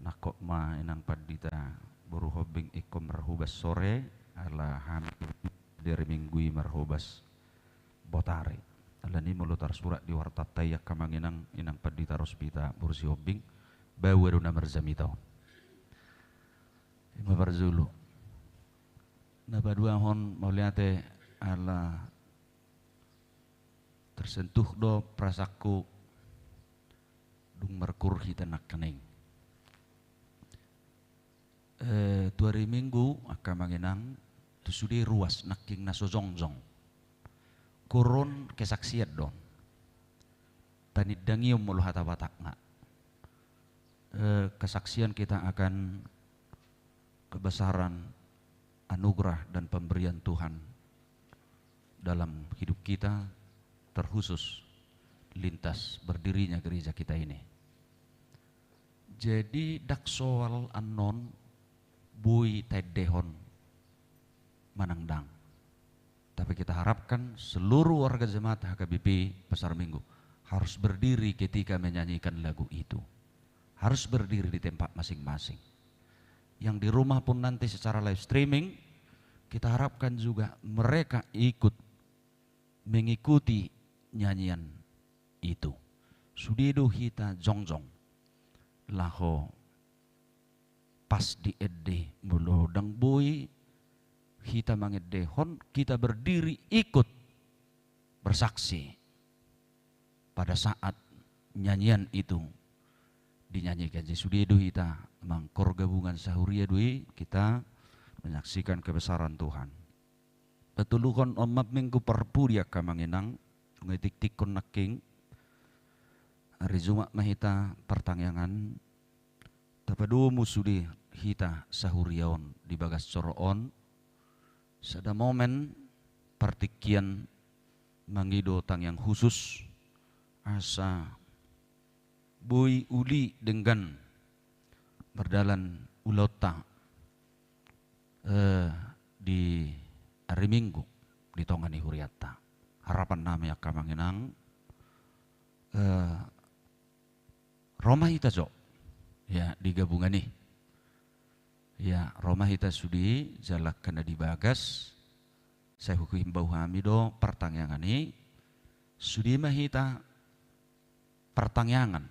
nakok ma inang padita buru hobing ikom marhubas sore ala hampir dari minggui marhubas botare ala ni mulutar surat di warta tayak kamanginang inang padita rospita bursi hobing bawaru na marzamitaw ima barzulu nabaduahon mauliate ala tersentuh do prasaku dung merkur hita nak kening. 2 hari minggu akan manginang tu sudi ruas naking nasozongjong kurun kesaksian don tanid dangium mulu hata batak nga kesaksian kita akan kebesaran anugerah dan pemberian Tuhan dalam hidup kita, terkhusus lintas berdirinya gereja kita ini. Jadi dak soal anon bui tedehon manangdang. Tapi kita harapkan seluruh warga jemaat HKBP Pasar Minggu harus berdiri ketika menyanyikan lagu itu. Harus berdiri di tempat masing-masing. Yang di rumah pun nanti secara live streaming, kita harapkan juga mereka ikut mengikuti nyanyian itu. Sudido hita jongjong, laho pas di edde mulodang boy, hita mangedehon, kita berdiri ikut bersaksi pada saat nyanyian itu dinyanyikan. Jadi sudido hita mangkor gabungan sahuria dui kita menyaksikan kebesaran Tuhan. Petuluhon omap minggu perpuria kamanginang ngetik-tikon naking hari Jumat mahita pertangyangan tapadu musudi hita sahuriaon di bagas coroon sada momen partikian mangido tang yang khusus asa boy uli dengan berdalan ulota di hari Minggu di Tongani Huriata. Harapan nami akan manginang Roma hita jo ya di gabungan nih ya Roma hita sudi jalak kena dibagas saya hukum bau hamido pertangyangan nih sudi mahita pertangyangan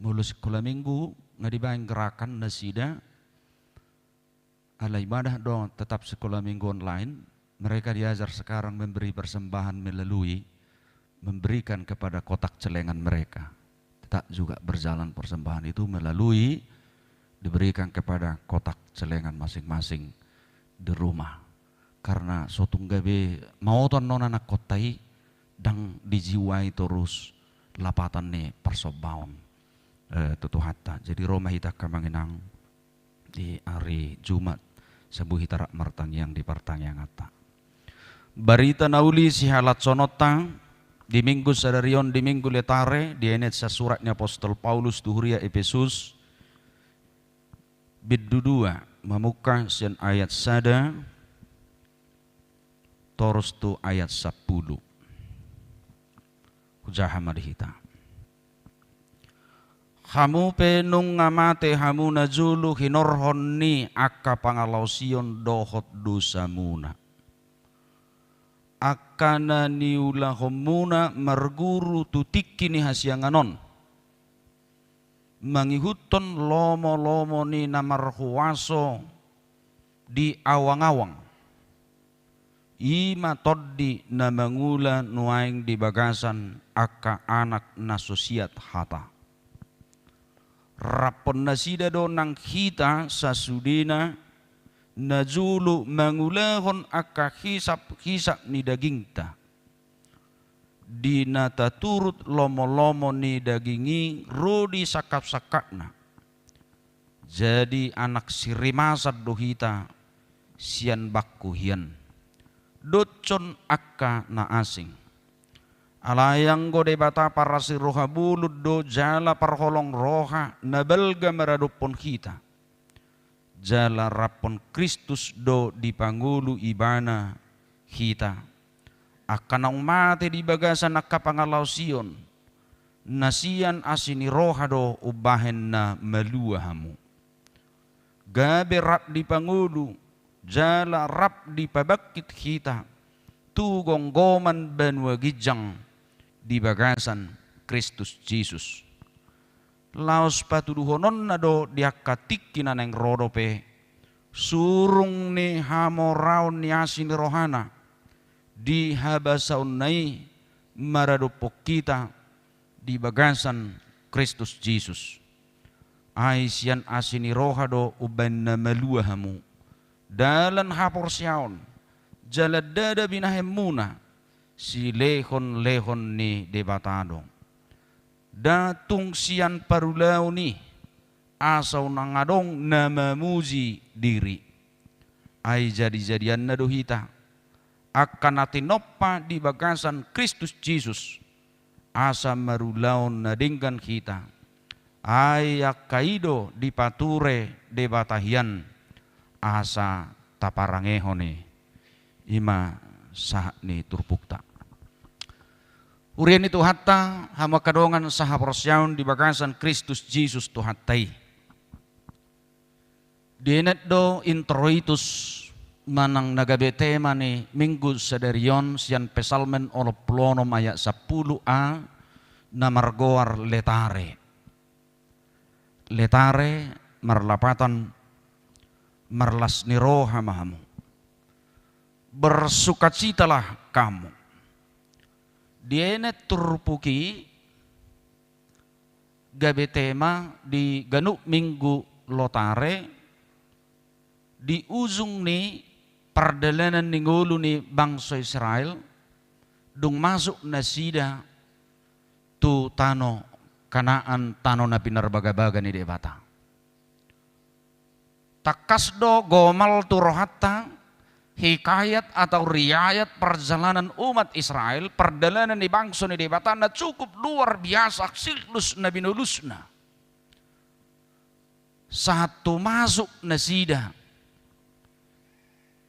mulus sekolah minggu ngadibayang gerakan nasida ala ibadah dong tetap sekolah minggu online. Mereka diajar sekarang memberi persembahan melalui memberikan kepada kotak celengan mereka. Tak juga berjalan persembahan itu melalui diberikan kepada kotak celengan masing-masing di rumah. Karena sotung gabe mau ton non anak kotai dang dijiwai terus lapatan nih persobaon tutu hatta. Jadi Roma hita kamanginang di hari Jumat sebuah hitarak martang yang di pertanyaan ngata. Barita nauli si halat sonotang di minggu sadarion di minggu letare di enet suratnya Apostol Paulus duhuria Efesus bidudua memuka sian ayat sada terus tu ayat 10 kujahamad hita hamu penung ngamate hamu najulu hinorhonni akka pangalausion dohot dosamuna akana niula homuna marguru tutikini hasyanganon mangihuton lomo-lomo ni namarhuwaso di awang-awang ima toddi na mangula nuaing di bagasan akka anak nasosiat hata Rapon nasida do nang kita sasudina najulu mangulahon aka hisap ni dagingta. Dinata turut lomo-lomo ni dagingi rodi sakap-sakakna. Jadi anak sirimasad dohita sian bakku hian. Docon akka na asing. Alayang go debata para si roha bulud do jala parholong roha nabelga meradupon kita. Jala rapon Kristus do di pangulu ibana kita. Akanang mate di bagasan nakapangalaw Sion. Nasian asini roha do ubahen na maluahamu. Gabe rap di pangulu, jala rap di pabakit kita. Tugong goman benwa gijang di bagasan Kristus Jesus. Laos patuduhonon na do diakatikin na neng rodope. Surung ni hamoraon ni asin rohana. Di habasaun nai maradupok kita di bagasan Kristus Jesus. Ay siyan asini roha do uban na maluahamu. Dalan hapor siyaon. Jaladada binahem muna. Si lehon-lehon ni debatado. Datung siyan parulaw ni asaw nangadong na mamuji diri. Ay jadi-jadian na dohita. Akan natinoppa di bagasan Kristus Jesus. Asa marulaon na dinggan kita. Ay akaido di pature debatahian. Asa taparangehone. Ima sah ni turpukta. Urian itu hatta hama kadongan saha persyaun di bagasan Kristus Jesus tu hattai. Dienet do introitus manang nagabete mani minggu sadarion sian pesalmen oloplonom ayat 10a na margoar letare. Letare marlapatan marlas ni roha mahamu. Bersukacitalah kamu. Dienet turpuki gabetema di ganuk minggu lotare di ujung ni perdalanan ninggulu ni bangsa Israel dung masuk nasida tu tano Kanaan tano na pinarbaga-baga ni debata. Takasdo gomal tu rohatta hikayat atau riayat perjalanan umat Israel, perjalanan di bangsa ni debata na cukup luar biasa siklus na binulusna. Satu masuk nasida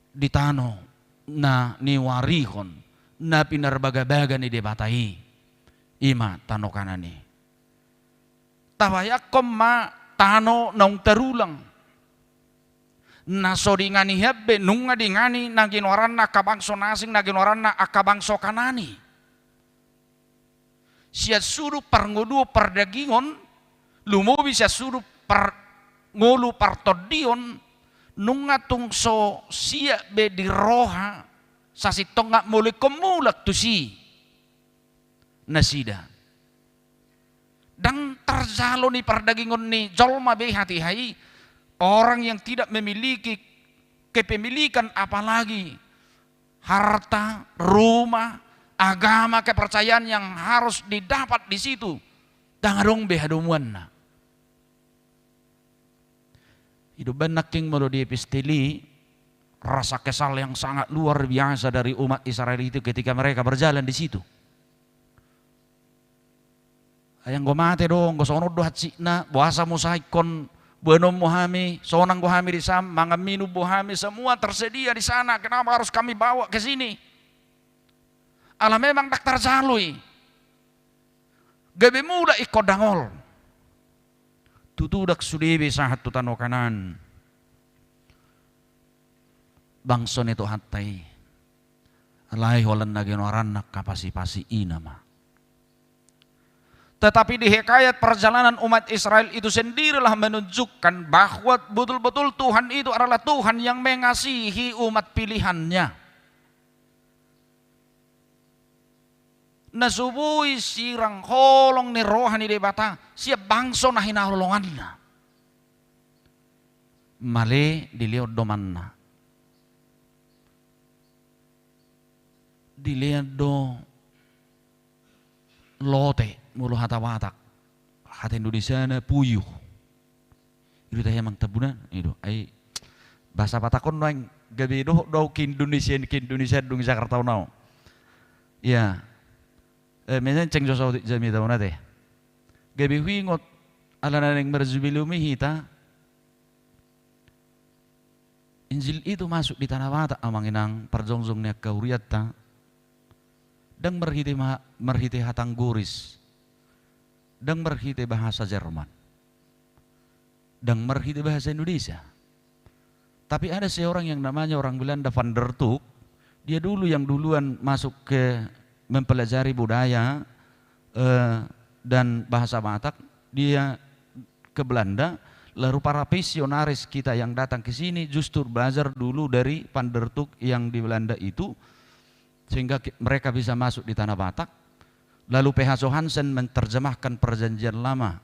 di tano na niwarihon na pinarbaga-baga ni debatai ima tano kanani. Tawayakom ma tano naung terulang. Nasodingani hebbe nunga dingani naginoran na kabangso nasing naginoran na akabangso kanani. Siya suruh parngudu pardagingon lumubi siya suruh ngulu partodion nunga tungso siya be di roha sasitonga muli kumulak tu si nasida. Dan terzalo ni pardagingon ni jolma be hati-hai orang yang tidak memiliki kepemilikan apalagi harta, rumah, agama, kepercayaan yang harus didapat di situ. Tangadong behadumuan na. Hidup benaking melodi epistili rasa kesal yang sangat luar biasa dari umat Israel itu ketika mereka berjalan di situ. Ayang gomate dong, gosonod do hatsina, buasa musaikon, buenom muhami, sonang buhami di sam, mangaminu buhami, semua tersedia di sana. Kenapa harus kami bawa ke sini? Alah memang daktar jalui. Gabe muda ikodangol. Tutudak sudibi sahat tutano kanan. Bangson itu hatai. Alai holan naginoran nak kapasi-pasi inama. Tetapi di hikayat perjalanan umat Israel itu sendirilah menunjukkan bahwa betul-betul Tuhan itu adalah Tuhan yang mengasihi umat pilihannya. nasubui sirang holong ni rohani de bata siap bangso na hinahulongan na male dilihat domanna dilihat do lote mulu hata watak hata Indonesia na puyuh itu teh emang tabunan itu ai bahasa Batakon noeng gabi do ke Indonesia dung Jakarta nau ya menen ceng josau jami tauna teh gabi wingot alana yang merzubilumi hita Injil itu masuk di tanah Batak amanginang perjongjongnya kauriatta dan merhiti hatang guris dan merhiti bahasa Jerman dan merhiti bahasa Indonesia. Tapi ada seorang yang namanya orang Belanda Van der Tuk, dia dulu yang duluan masuk ke mempelajari budaya dan bahasa Batak, dia ke Belanda, lalu para misionaris kita yang datang ke sini justru belajar dulu dari Van der Tuk yang di Belanda itu, sehingga mereka bisa masuk di tanah Batak. Lalu PH Johansen menerjemahkan perjanjian lama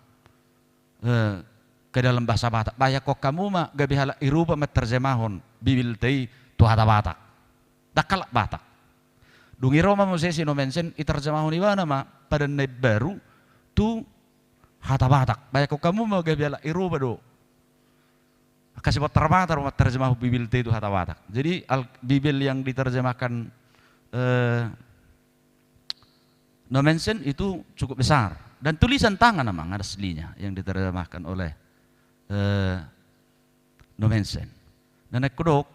ke dalam bahasa Batak. Baya kok kamu mah gabi hala irupa meterjemahon bibil tei tu hata Batak. Dakal Batak. Dungi Roma musesi no mention iterjemahon iwana mah pada net baru tu hata Batak. Baya kok kamu mah gabi hala irupa do. Kasih buat terbatar terjemah bibil tei tu hata Batak. Jadi bibil yang diterjemahkan no mention itu cukup besar dan tulisan tangan memang aslinya yang diterjemahkan oleh no mention. Dan aku dok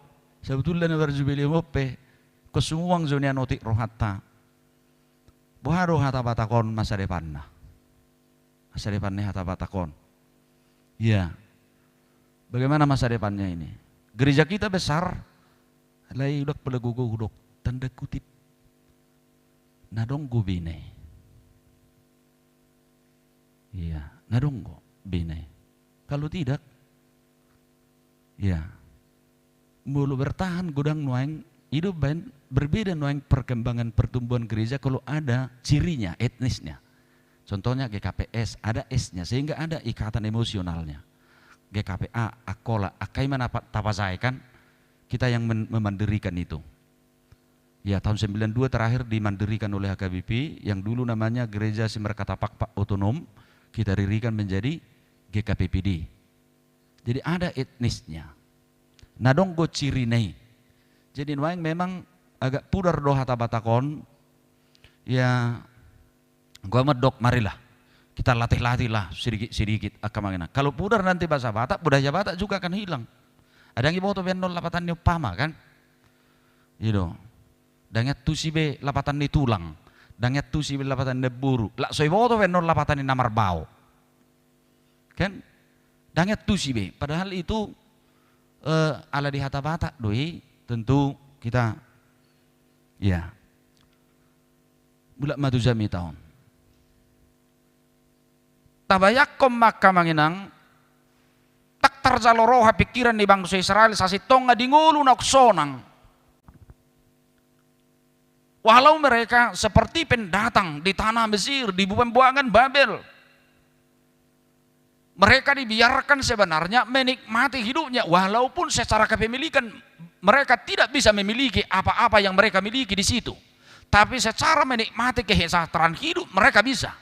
sebetulnya berjubilee mope kesuang zonia notik rohata bahwa rohata Batakon masa depannya hata Batakon. Ya, bagaimana masa depannya ini? Gereja kita besar, lagi udah pada guguk tanda kutip nadonggo bine. Iya, nadonggo bine. Kalau tidak, ya, mulu bertahan gudang nuang hidup berbeda nuang perkembangan pertumbuhan gereja kalau ada cirinya, etnisnya. Contohnya GKPS, ada S-nya sehingga ada ikatan emosionalnya. GKPA, Akola, Akaiman Tapazai kan, kita yang memandirikan itu. Ya, tahun 92 terakhir dimandirikan oleh HKBP yang dulu namanya Gereja Simerkatapak Pak Otonom, kita dirikan menjadi GKPPD. Jadi ada etnisnya. Nadonggo cirinei. Jadi nuang memang agak pudar do hata Batakon. Ya, gua medok marilah. Kita latih-latih lah sedikit akamangina. Kalau pudar nanti bahasa Batak, budaya Batak juga akan hilang. Ada yang iboto benol lapatan ni pama kan? Gitu. Dangat tu sibe lapatan ni tulang. Dangat tu sibe lapatan ni buru. Lak so iboto benol lapatan ni namar bau. Kan? Dangat tu sibe. Padahal itu ala di hata Batak doi tentu kita ya. Bulak madu jami tahun. Tabayak kom maka manginang tak terjaloroha pikiran di bangsa Israel sasitonga dingulu naksonang. Walau mereka seperti pendatang di tanah Mesir, di pembuangan Babel. Mereka dibiarkan sebenarnya menikmati hidupnya walaupun secara kepemilikan mereka tidak bisa memiliki apa-apa yang mereka miliki di situ. Tapi secara menikmati kesejahteraan hidup mereka bisa.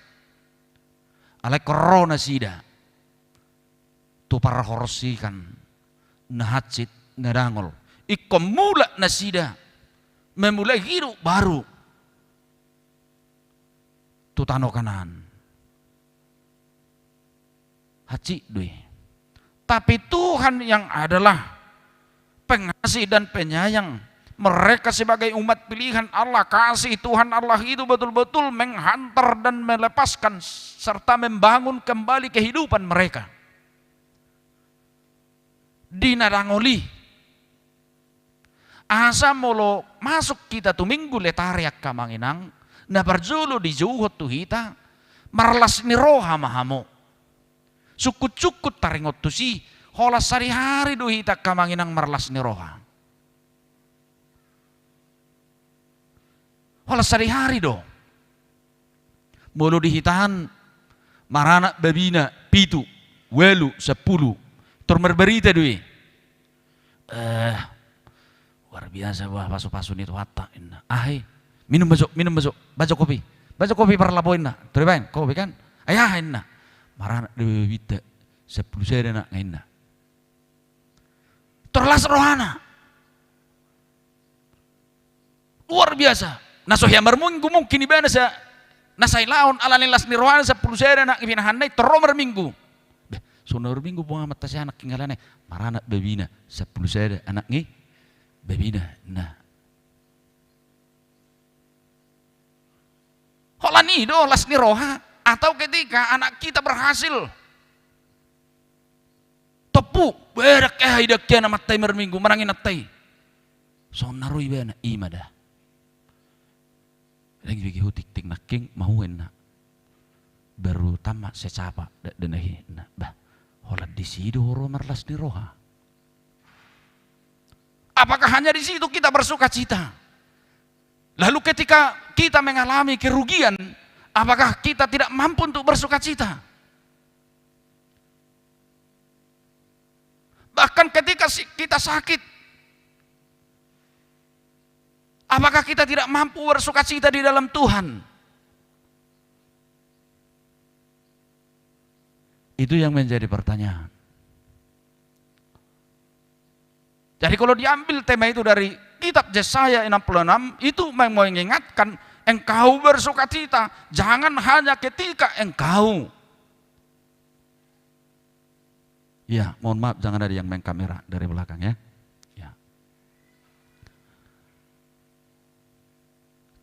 Alai corona sida. Tu para horsikan nahacit nadangol. Ikomula nasida. Memulai hidup baru. Tu tano kanan. Haci dui. Tapi Tuhan yang adalah pengasih dan penyayang, mereka sebagai umat pilihan Allah, kasih Tuhan Allah itu betul-betul menghantar dan melepaskan serta membangun kembali kehidupan mereka. Dinarangoli asa molo masuk kita tu minggu letariak kamanginang na barjolo di juhot tu hita marlas ni roha mahamo sukut-sukut taringot tu si holas sari-hari do hita kamanginang marlas ni roha holas sari-hari do Mulu dihitahan marana babina pitu, welu, 10. Tur berberita dui. Luar biasa wah pasu-pasu itu hatta inna. Minum besok, baca kopi. Baca kopi parlapoin na. Terbain kopi kan? Ayah inna. Marana babita 10 saya nak inna. Terlas rohana. Luar biasa. Nasohya marmunggu mungkin ibana sa nasay laon alanin las ni rohana 10 saya nak ipinahanay teromar minggu. Sunor minggu po amat tasya anak kingalanay. Marana babina 10 saya anak ni babina. Nah. Holani do las ni roha atau ketika anak kita berhasil tepu berak hidak kena matai merminggu merangin natai sonaru ibana imada lagi bagi hutik tik naking mahuin na baru tamat secapa denahi na bah holat di situ marlas ni roha. Apakah hanya di situ kita bersuka cita? Lalu ketika kita mengalami kerugian, apakah kita tidak mampu untuk bersuka cita? Bahkan ketika kita sakit, apakah kita tidak mampu bersuka cita di dalam Tuhan? Itu yang menjadi pertanyaan. Jadi kalau diambil tema itu dari kitab Yesaya 66, itu mengingatkan engkau bersuka cita, jangan hanya ketika engkau. Ya, mohon maaf jangan ada yang main kamera dari belakang ya. Ya.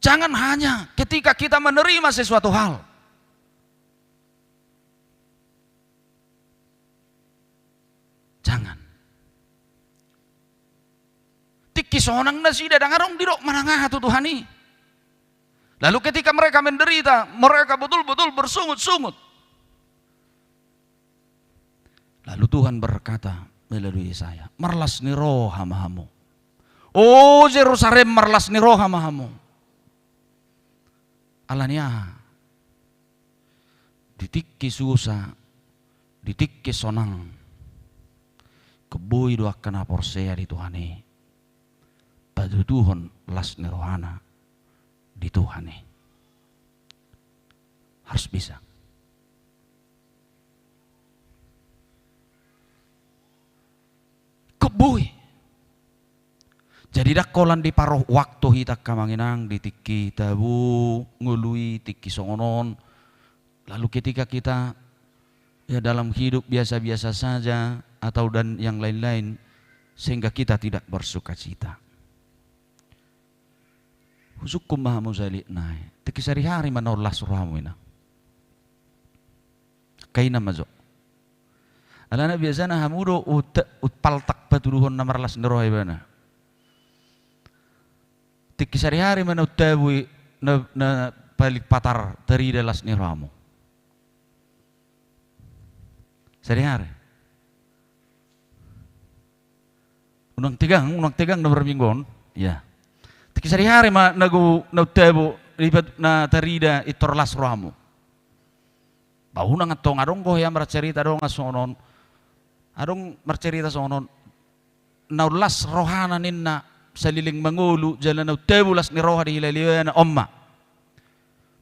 Jangan hanya ketika kita menerima sesuatu hal. Jangan. Tiki sonang na sida dangarong dirok manangah tu Tuhani. Lalu ketika mereka menderita, mereka betul-betul bersungut-sungut. Lalu Tuhan berkata melalui Yesaya, marlas ni roh hamahamu. Oh Yerusalem marlas ni roh hamahamu. Alanya ditikki susah, ditikki sonang. Kebui doakan aporsea di Tuhani. Padu Tuhan las ni rohana di Tuhani. Harus bisa. Kebui. Jadi dak kolan di paruh waktu hitak kamanginang di tiki tabu ngului tiki songonon. Lalu ketika kita ya dalam hidup biasa-biasa saja atau dan yang lain-lain sehingga kita tidak bersuka cita. Husukum mahamu zalik naik. Tiki sehari-hari mana Allah surhamu ina. Kaina mazo. Alana biasana hamudo utpaltak patuduhon na marlas neroh ibana. Tiki sehari-hari mana utawi na balik patar teri delas nerohamu. Sehari-hari. Unang tegang na berminggon. Ya. Tiki sehari-hari mana nagu na utawi libat na terida itorlas rohamu. Bau nang atong adong ko yang bercerita dong asonon. Adong bercerita sonon naulas rohana ninna saliling mangulu jalan na tebulas ni roha di hilaliyan na omma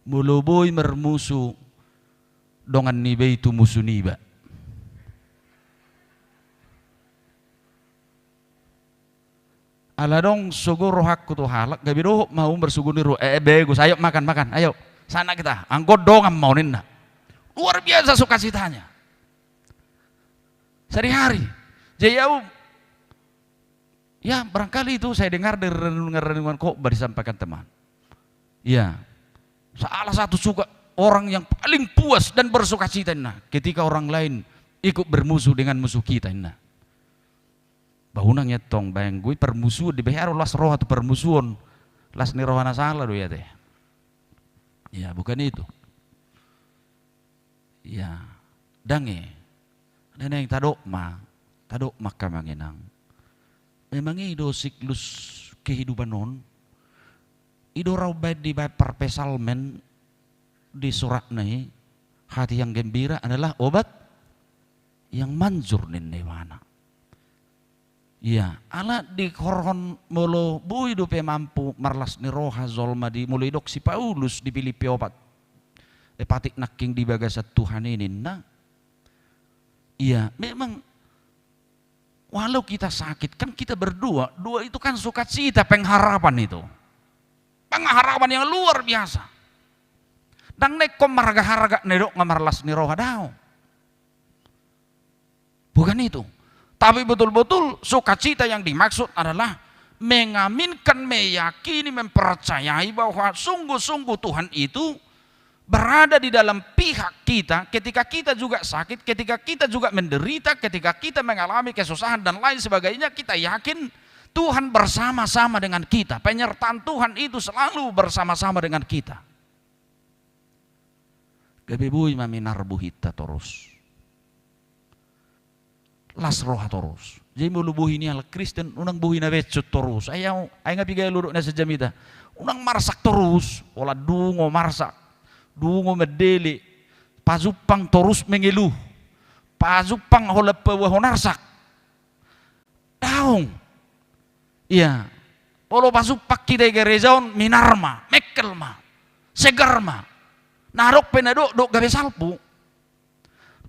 muluboy mermusu dongan ni beitu musuniba aladong suguro hakku tu halak gabiru mau bersuguniru begus ayo makan ayo sana kita anggot dongam mau ninna luar biasa sukacitanya. Sehari-hari, jauh. Ya barangkali itu saya dengar dari renungan kok disampaikan teman. Ya, salah satu suka orang yang paling puas dan bersuka cita ketika orang lain ikut bermusuh dengan musuh kita Bahunang tong bayang gue permusuhan di behar las roh atau permusuhan las ni rohana salah do ya teh. Ya bukan itu. Ya dange. Dan yang tadok maka manginang. Memang itu siklus kehidupan non. Itu raw baik di baik perpesalmen di surat nih, hati yang gembira adalah obat yang manjur nindewana. Ya, ala di korhon mulu bui dupe mampu marlas ni roha zolma di mulai dok si Paulus di Filipi opat. Patik naking di bagasat Tuhan ini nah. Iya, memang walau kita sakit kan kita berdua, dua itu kan sukacita, pengharapan itu. Pengharapan yang luar biasa. Dan neko marga-harga nedok ngamarlas ni roha dao. Bukan itu. Tapi betul-betul sukacita yang dimaksud adalah mengaminkan, meyakini, mempercayai bahwa sungguh-sungguh Tuhan itu berada di dalam pihak kita ketika kita juga sakit, ketika kita juga menderita, ketika kita mengalami kesusahan dan lain sebagainya. Kita yakin Tuhan bersama-sama dengan kita. Penyertaan Tuhan itu selalu bersama-sama dengan kita. Gebebui maminar buhita terus. Las roha terus. Jadi mulu buhi ni ala Kristen unang buhi na becut terus. Ayaw nga pigay luruk na sa jamita. Unang marsak terus. Wala dungo marsak. Dungo medeli. Pazupang terus mengeluh. Pazupang hola pawahonarsak. Daong. Iya. Olo pasupak kita gerejaon minarma, mekelma, segarma. Narok penadok dok gabe salpu.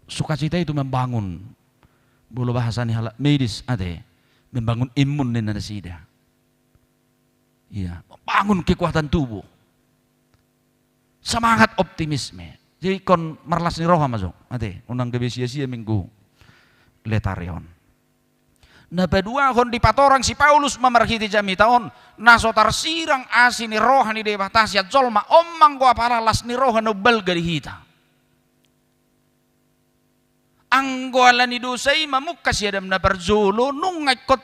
Sukacita itu membangun. Bulu bahasa ni halak medis ade, membangun imun dan nasida. Iya, membangun kekuatan tubuh. Semangat optimisme. Jadi kon marlas ni roha masuk. Ade, unang gabe sia-sia minggu letarion. Nah kedua kon di patorang si Paulus memerhiti jami tahun nasotar sirang asini roha ni debatasiat zolma omang gua paralas ni roha nobel gadi hita anggoala ni dosai mamukka siadam na berzolo nung ngikot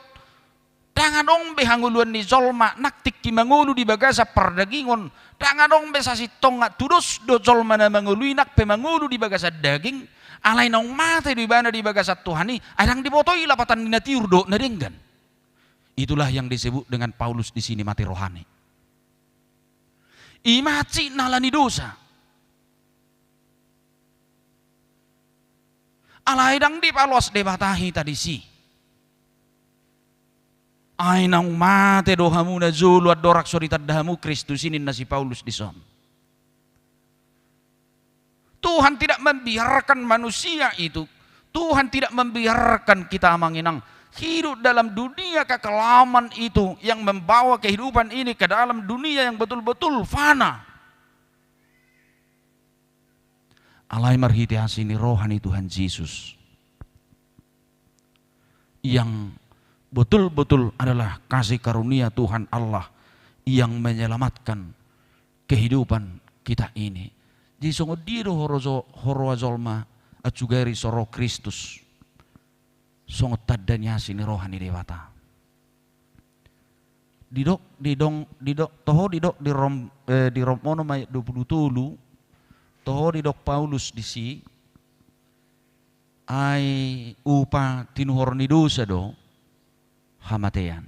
dangan ombe hanguluan ni zolma naktik ki mangulu di bagasa perdagingon dangan ombe sasitong tudus do zolma na mangului nak pe mangulu di bagasa daging alay nang mate di bana di bagasat Tuhan ini adang dibotoi lapatan ninatiur do nadenggan. Itulah yang disebut dengan Paulus di sini mati rohani. Imaci nalani dosa. Alay dang di palos debatahi tadi si. Ay nang mate dohamu na zulu at dorak soritat dahamu Kristus ini na si Paulus di son. Tuhan tidak membiarkan manusia itu, Tuhan tidak membiarkan kita menginang hidup dalam dunia kekelaman itu yang membawa kehidupan ini ke dalam dunia yang betul-betul fana. Alai marhiti hasini rohani Tuhan Yesus yang betul-betul adalah kasih karunia Tuhan Allah yang menyelamatkan kehidupan kita ini. Di songo diro horo azolma at sugari soro Kristus songo tadanya sini rohani dewata. Didok di Romono may 27 toho didok Paulus di si ay upa tinuhor ni dosa do hamatean.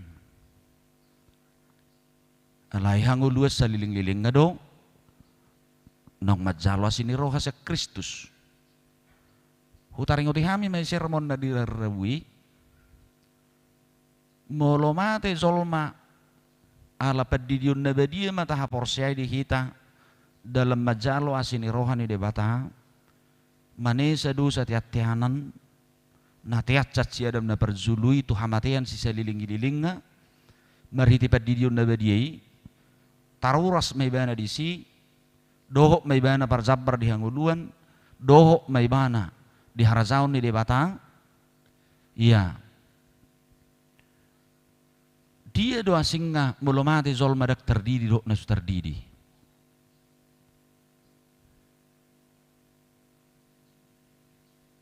Alay hango luas sa liling-liling nga do nang majalo sini roha sa Kristus. Hutaring utihami may sermon na dirarawi. Molomate zolma ala padidion na badia mata haporsiyay di hita dalam majalo asini roha ni debata manesa dosa tiat-tianan na tiat-cat siadam na perzului tu hamatean si saliling-liling nga marhiti padidion na badiay taruras may bana di si dohok may bana parzabar di hanguluan, dohok may bana di harazaon ni debata. Iya. Dia do asing nga mulomate zolma dak terdidi do na terdidi.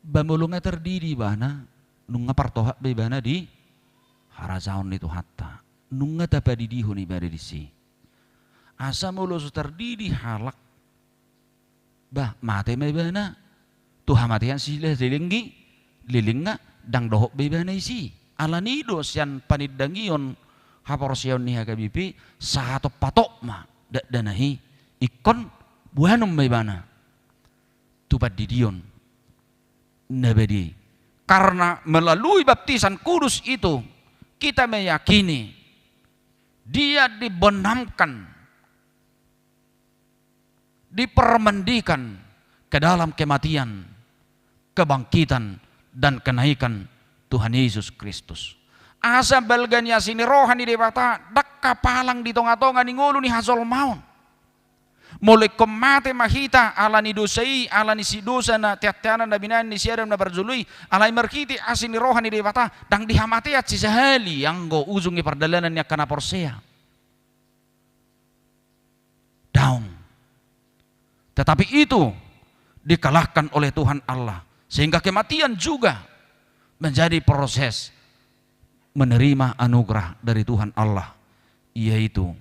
Bamulunga terdidi bana nung partoha may bana di harazaon ni hatta. Nung tapadidiho ni bana di si. Asa mulo terdidi halak bah mate may bana tuha matihan sila lilinggi lilinga dang dohok may bana isi alanido siyan paniddangion haporsyon ni hagabipi sa hato patok ma danahi ikon buanum baibana tupat didion nabedi. Karena melalui baptisan kudus itu kita meyakini dia dibenamkan, dipermandikan ke dalam kematian, kebangkitan dan kenaikan Tuhan Yesus Kristus. Asa balganya sini rohani debata dak kapalang di tonga-tonga ni ngulu ni hazol maun. Mulai kemate mahita ala ni dosai ala ni si dosa na tiat-tianan na binan ni siaram na barzului alai markiti asini rohani debata dang dihamatiat si sahali yang go ujungi perdalanan nya kana porsea. Down. Tetapi itu dikalahkan oleh Tuhan Allah sehingga kematian juga menjadi proses menerima anugerah dari Tuhan Allah, yaitu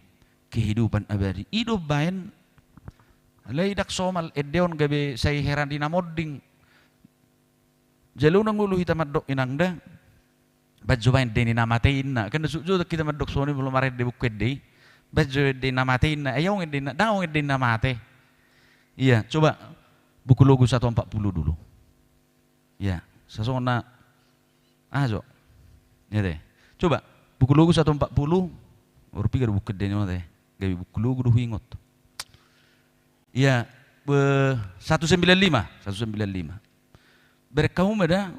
kehidupan abadi. Hidup bain leidak somal edeon gabe say heran di namodding jalunang ulu hita maddok inangda badjo bain deni namatein na kan sujo kita maddok soni belum maret de buket de badjo de namatein na ayaw ngedin na daw ngedin namate. Iya, coba buku logo 140 dulu. Ya, sasona ajo. Ya deh. Coba buku logo 140 baru pikir buket de teh. Gabe buku logo duh ingot. Ya, 195. Berkaum ada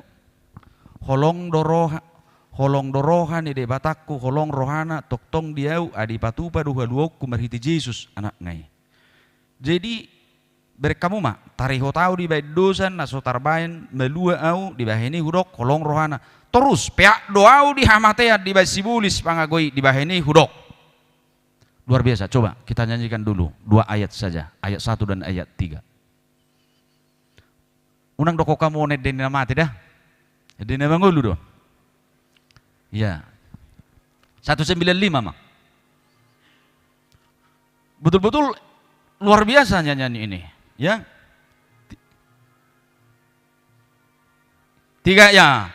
holong doroha ni de batakku holong rohana toktong diau adi patupa duha luokku marhiti Yesus anak ngai. Jadi berkamu mak tariho tau di bait dosan naso tarbain melua au di baheni hudok holong rohana. Terus pihak doau di hamateat di bait sibulis pangagoi di baheni hudok. Luar biasa, coba kita nyanyikan dulu 2 ayat saja, ayat 1 dan ayat 3. Unang doko kamu onet deni namate dah. Deni mangulu do. Ya. 195 mak. Betul-betul luar biasa nyanyi ini, ya. 3 ya.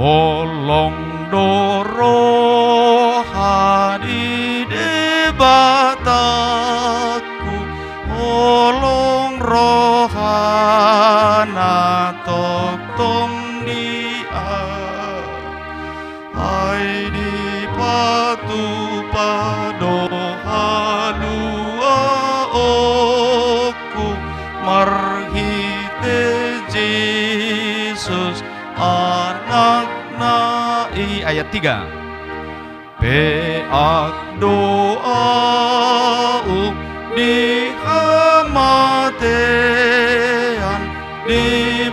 Holong doro hadi bataku holong rohana toktong dia ai di patu pado halua oku marhite Jesus anak nai. Ayat 3 peak doa di kematian di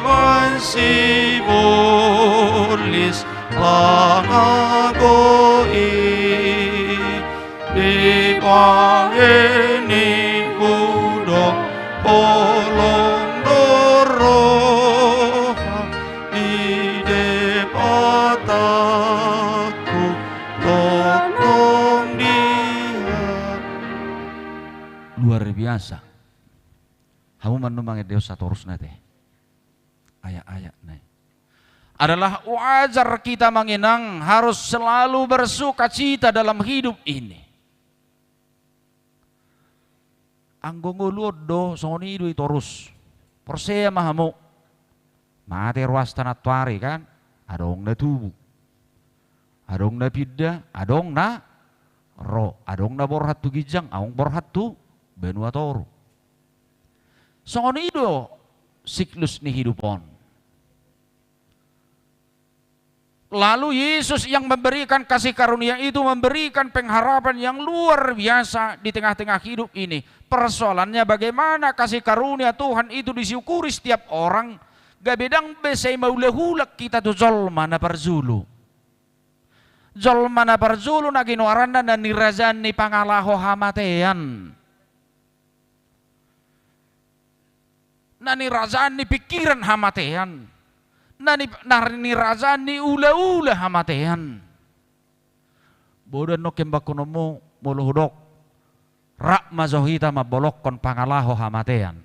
sibulis pangagoi di pangeni hudok polong doroha di depataku tolong dia. Luar biasa. Kamu menumang Deus satorus nate. Ayat-ayat nih. Adalah wajar kita mengenang harus selalu bersukacita dalam hidup ini. Anggongo luodo soni dui torus. Persea mahamu. Mate ruas tanah tuari kan. Adong na tubuh. Adong na pidda. Adong na ro. Adong na borhat tu gijang. Aong borhat tu benua toru. Soni do siklus ni hidupon. Lalu Yesus yang memberikan kasih karunia itu memberikan pengharapan yang luar biasa di tengah-tengah hidup ini. Persoalannya bagaimana kasih karunia Tuhan itu disyukuri setiap orang. Gabedang besay maulehulak kita tu zolma na parzulu. Zolma na parzulu na ginuaran na nirazan ni pangalaho hamatean. Na nirazan ni pikiran hamatean. Nani razani ula-ula hamatean. Bodan no kembakono mo muluhudok. Rak mazohita mabolok kon pangalaho hamatean.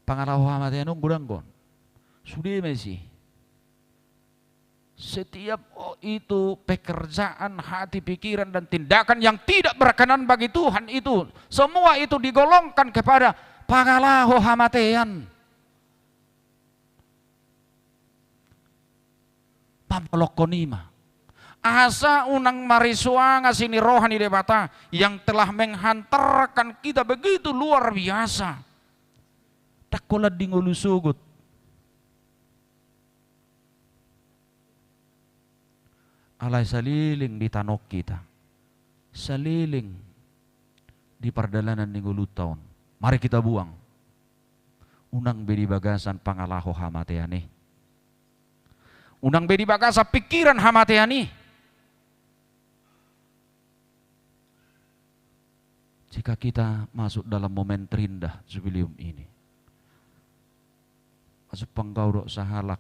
Pangalaho hamatean nung gudanggon. Sudah mesi. Setiap itu pekerjaan hati, pikiran, dan tindakan yang tidak berkenan bagi Tuhan itu, semua itu digolongkan kepada pangalaho hamatean. Pamolokonima. Asa unang marisuanga sini rohani debata yang telah menghantarkan kita begitu luar biasa. Takola dingulusugut. Alay saliling di tanok kita, saliling di pardalanan ni ngulutaon. Mari kita buang. Unang bedi bagasan pangalaho hamateani. Unang bedi bagasa pikiran hamateani. Jika kita masuk dalam momen terindah jubileum ini, masuk panggaudok sahalak,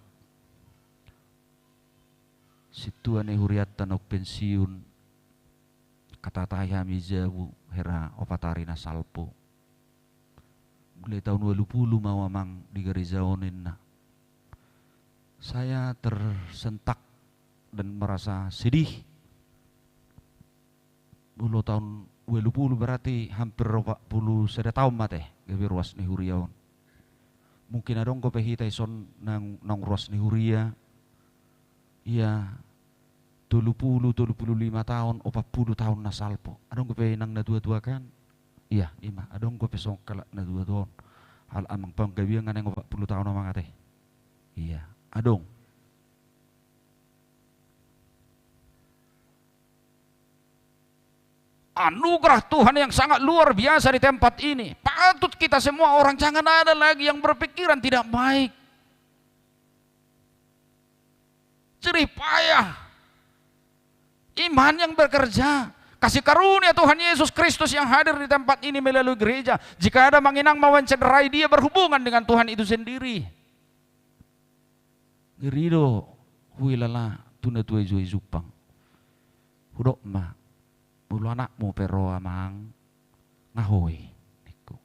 situan huriat tanok pensiun kata tayami jawu hera opatari na salpo mulai tahun 20 mawamang di garizaonin na saya tersentak dan merasa sedih. 10 tahun 20 berarti hampir 40 tahun mate gabi ruas ni huriaon mungkin adong ko pehita ison nang ruas ni huria iya 25 tahun, 40 tahun na salpo. Adong ko pe nang nadua-dua kan? Iya, ima. Adong ko pe songkala na dua-duon. Hal amang panggabian nga nang 40 tahun na mga te. Iya, adong. Anugerah Tuhan yang sangat luar biasa di tempat ini. Patut kita semua orang jangan ada lagi yang berpikiran tidak baik. Jerih payah. Iman yang bekerja, kasih karunia Tuhan Yesus Kristus yang hadir di tempat ini melalui gereja. Jika ada manginang mau mencederai dia berhubungan dengan Tuhan itu sendiri. Gerido huilala tuna tuai jui zupang. Hudok ma, bulu anakmu pero amang ngahoy. Niku.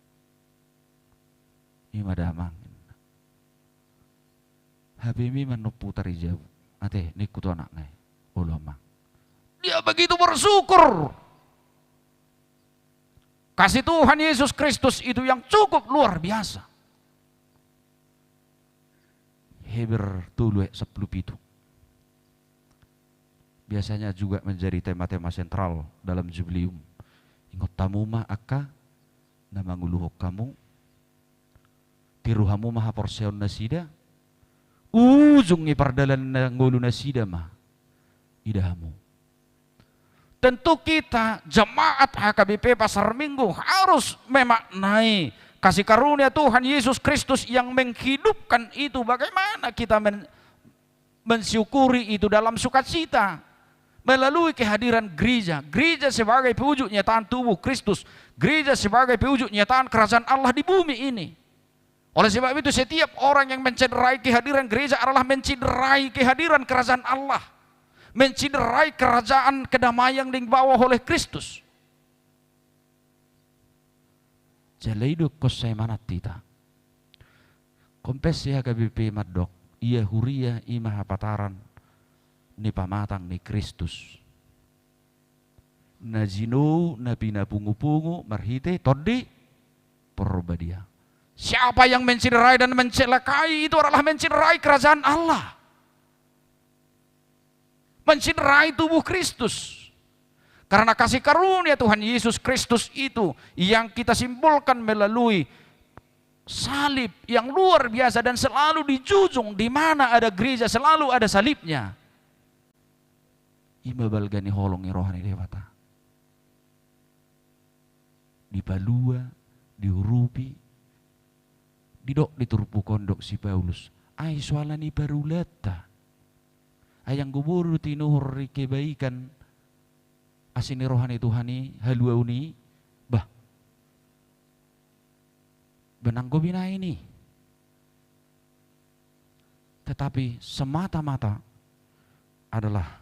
Ima damang. Habimi manupu tari jauh. Ate niku tu anak ngai. Ulu amang. Dia begitu bersyukur. Kasih Tuhan Yesus Kristus itu yang cukup luar biasa. Heber tulu 10 pitu. Biasanya juga menjadi tema-tema sentral dalam jubileum. Ingot tamu ma aka na manguluhok kamu. Tiruhamu maha porseon nasida. Ujung ipardalan na ngulu nasida ma. Idahamu. Tentu kita jemaat HKBP Pasar Minggu harus memaknai kasih karunia Tuhan Yesus Kristus yang menghidupkan itu. Bagaimana kita mensyukuri itu dalam sukacita melalui kehadiran gereja. Gereja sebagai pewujud nyataan tubuh Kristus. Gereja sebagai pewujud nyataan kerajaan Allah di bumi ini. Oleh sebab itu setiap orang yang mencederai kehadiran gereja adalah mencederai kehadiran kerajaan Allah. Menciderai kerajaan kedamaian yang dibawa oleh Kristus. Jalaido kosai manat tita. Kompes ya KBP madok. Ia huria ima hapataran ni pamatang ni Kristus. Na jino na pinapungu-pungu marhite todi porbadia. Siapa yang menciderai dan mencelakai itu adalah menciderai kerajaan Allah. Menciderai tubuh Kristus. Karena kasih karunia Tuhan Yesus Kristus itu yang kita simbolkan melalui salib yang luar biasa dan selalu dijunjung di mana ada gereja selalu ada salibnya. Ima balgani holongi rohani dewata. Dipalua, dihurupi, didok diturpu kondok si Paulus. Ay soalani barulata. Ayang guburu tinuhur kebaikan asini rohani Tuhani haluauni bah benang gobina ini tetapi semata-mata adalah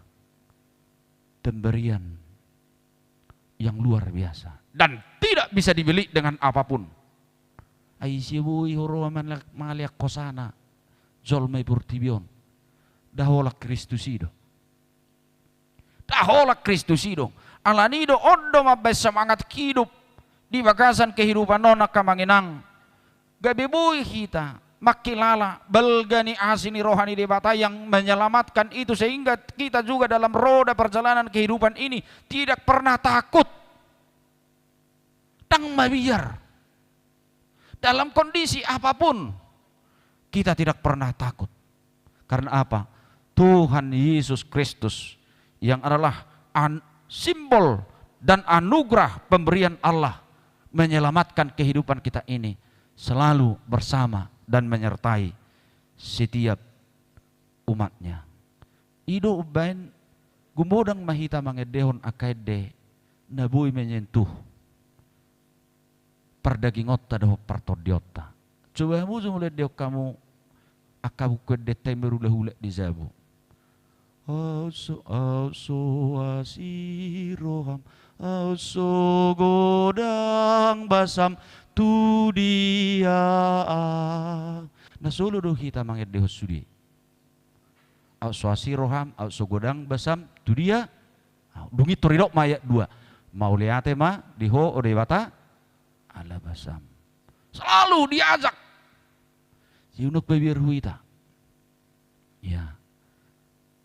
pemberian yang luar biasa dan tidak bisa dibeli dengan apapun. Ai sibuhi horo maliak kosana zolmai purtibion. Dahola Kristus ido. Dahola Kristus ido. Alanido ondo mabay semangat hidup di bagasan kehidupan nona kamanginang. Gabibui kita makilala belgani asini rohani debata yang menyelamatkan itu sehingga kita juga dalam roda perjalanan kehidupan ini tidak pernah takut. Tang mabiar. Dalam kondisi apapun kita tidak pernah takut. Karena apa? Tuhan Yesus Kristus yang adalah simbol dan anugerah pemberian Allah menyelamatkan kehidupan kita ini selalu bersama dan menyertai setiap umatnya. Ido ubain gumodang mahita mangedehon akaide nabui menyentuh perdagingotta daho partodiota. Coba muzu mulai deo kamu akabu kede temerule-hule di zabu. Auso asiroham auso godang basam tu dia. Nah solo do kita manget deho sudi. Auso asiroham auso godang basam tu dia. Dungi toridok mayat dua. Mau liate ma diho odewata ala basam. Selalu diajak. Yunuk bebir huita. Ya.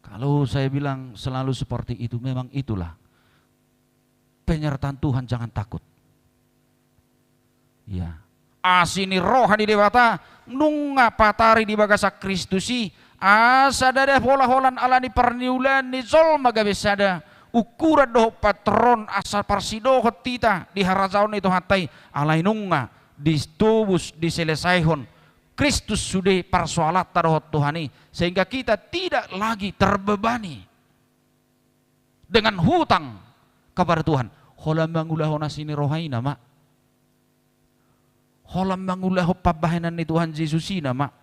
Kalau saya bilang selalu seperti itu, memang itulah penyertaan Tuhan, jangan takut. Ya. Asini rohani dewata nunga patari di bagasa Kristusi asa dada hola-holan alani perniulan ni zol magabesada ukuran doh patron asal parsido tita di harazaon itu hatai alai nunga di tubus diselesaihon Kristus sudah persoalat taruh Tuhani sehingga kita tidak lagi terbebani dengan hutang kepada Tuhan. Holam mangulaho nasini rohai nama. Holam mangulaho pabahanan ni Tuhan Yesus nama.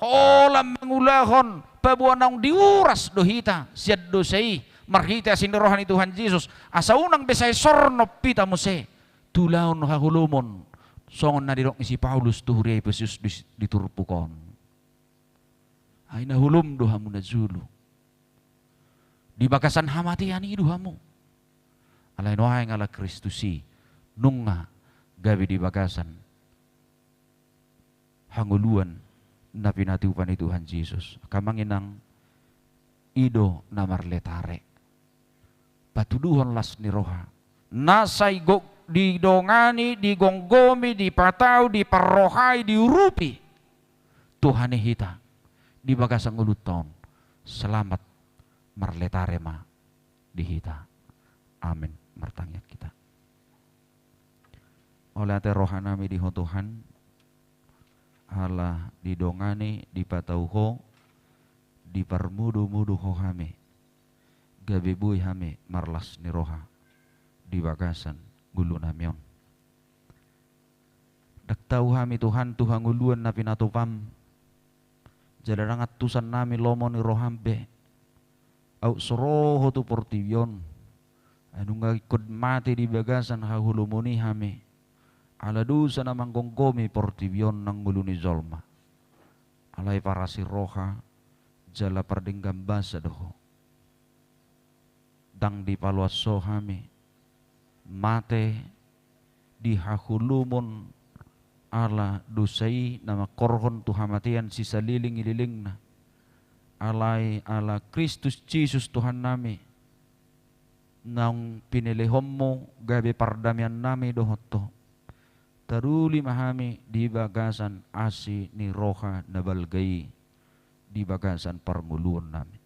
Holam mangulahon pabuanang diuras dohita siad dosai marhita sini rohani Tuhan Yesus asa unang besay sorno pita muse tulaon hahulumon. Songon na dirok ni si Paulus tuhuri Efesus diturpukon. Ay nahulum dohamu na zulu. Di bakasan hamati ani dohamu. Alay nohay ngala Kristusi nunga gabi di bakasan hanguluan na pinatiupan ni Tuhan Yesus. Kamanginang ido na marletare. Patuduhon las ni roha. Nasay gok didongani, digonggomi, dipatau, diperrohai, diurupi Tuhani hita di bagasang uluton selamat marletarema di hita. Amin. Martangyak kita. Oleh ate rohanami di Tuhan Allah didongani, dipatauho, dipermudu-mudu ho hame gabibui hame marlas ni roha di bagasan gulu namion. Daktau hami Tuhan Tuhan nguluan na pinatupam. Jadarangat tusan nami lomo ni rohambe. Au soroho tu portivion. Anu nga ikod mati di bagasan hahulumuni hami. Ala dusa na manggongkomi portivion ng ngulu ni zolma. Alay parasi roha jala pardinggam basa doho. Dang di paluaso hami. Mate di hahulumon ala dosai nama korhon tuhamatian sisa liling-ililing na alay ala Kristus Jesus Tuhan nami nang pinilihom mo gabi pardamian nami dohoto taruli mahami di bagasan asi ni roha na balgay di bagasan parmuluan nami.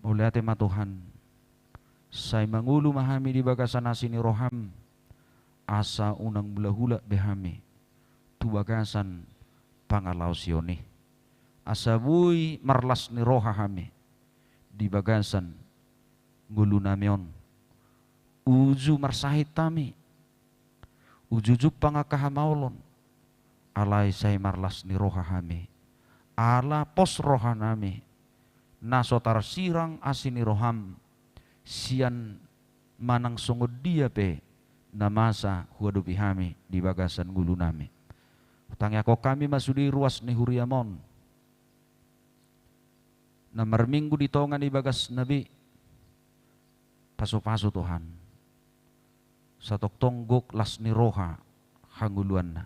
Muliate ma Tuhan say mangulu mahami di bagasan asini roham asa unang bulahula behami tu bagasan pangalaw sioni asa bui marlas ni roha hami di bagasan ngulu namion uju marsahit tami ujujuk pangakahamawlon alay say marlas ni roha hami ala pos roha nami nasotar sirang asini roham sian manang sungod dia pe namasa huadupi hami di bagasan gulu nami. Utang ako kami masudi ruas ni huriamon. na marminggu di tongan ibagas nabi paso-paso Tuhan satok tonggok las ni roha hanguluan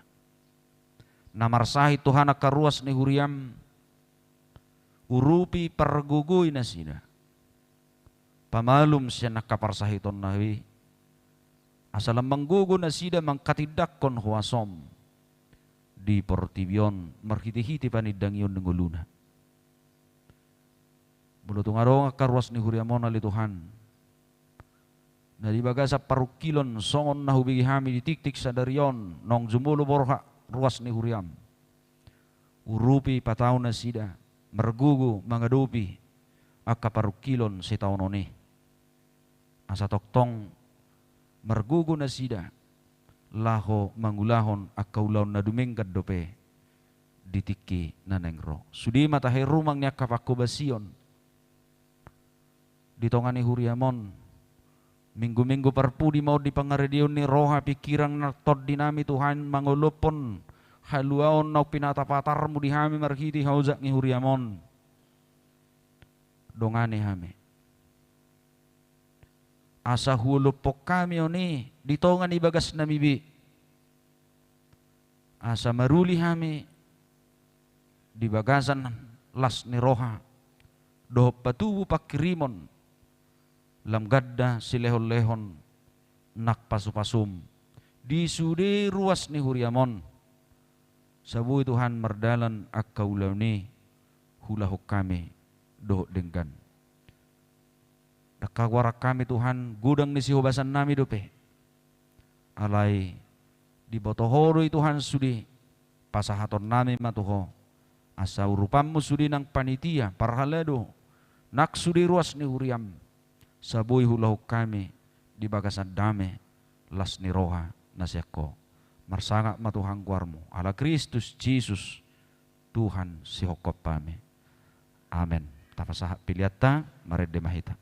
na marsahi Tuhan akaruas ni huriam urupi pergugui na sida pamalum siya nakaparsahiton nabi asalam manggugo na sida mangkatidakkon huasom di portibion marhiti-hiti panidang yun ng uluna. Bulutong araw nga karuas ni huriamon ali Tuhan na di baga sa parukilon songon na hubigi hami di tiktik sa darion nong jumulo borha ruas ni huriam urupi pataw na sida margugo mangadupi akaparukilon si taon oni asa toktong margugo na sida laho mangulahon akaulaw na dumingkad dope ditiki na nengro sudi matahe rumang niya kapakubasyon ditongan ni huriamon minggu-minggu parpudi mau di pangaredion ni roha pikirang nartod dinami Tuhan mangulupon haluaon na pinatapatarmu di hami marhiti hauzak ni huriamon dongane hami asa hulupok kami oni ditongan ibagas namibi asa maruli hami di bagasan las ni roha doh patubu pakirimon lam gadda silehon-lehon nak pasupasum di sude ruas ni huriamon sabu Tuhan merdalan akaulau ni hulahok kami doh denggan nakawarak kami Tuhan gudang ni sihubasan nami dope alay di botohoro Tuhan sudi pasahaton nami matuho asa urupamu sudi nang panitia parhalado nak sudi ruas ni huriam sabuy hulahok kami di bagasan dame las ni roha nasyako marsangak matuhang kuarmu ala Kristus Jesus Tuhan si hokop pami amen tapasaha piliata maredde mahita.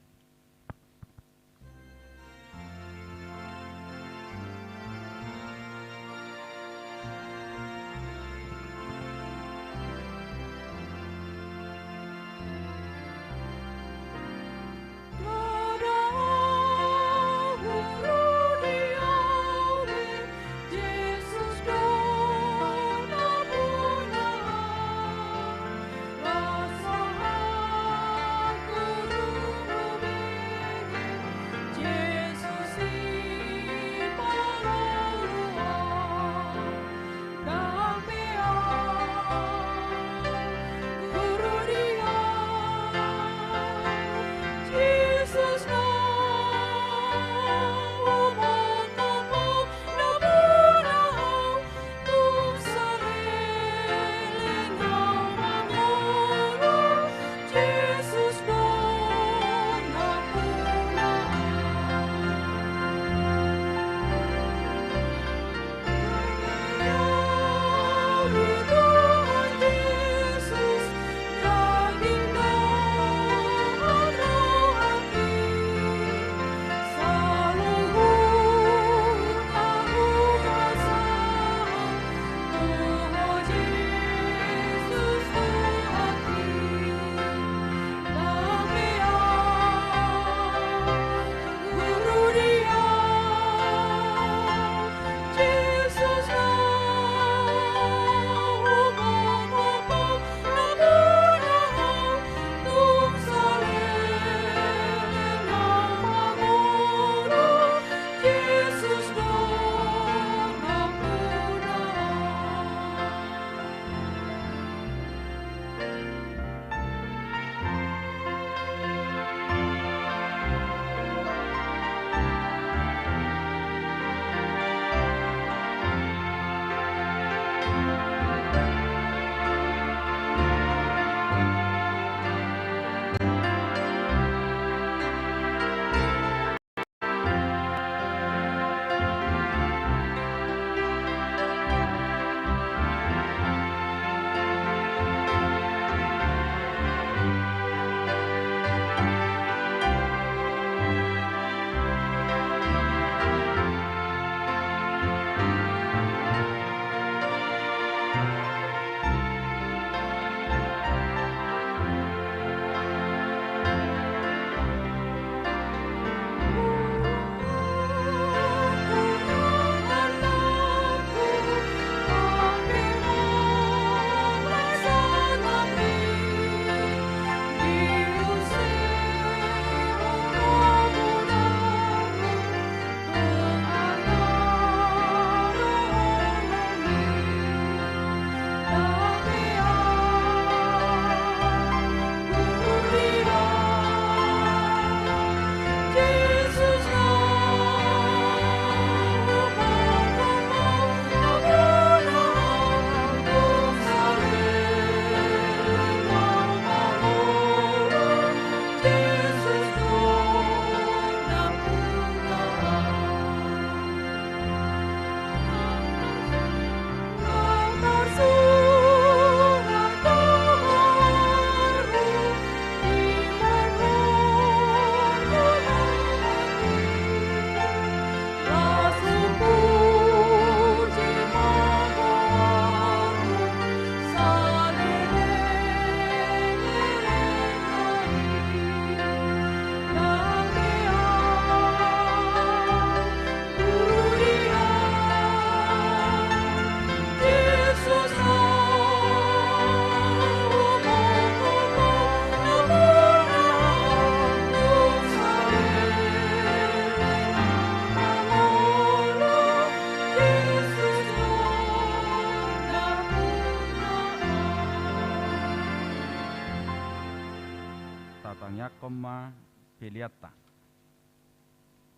yakoma piliata.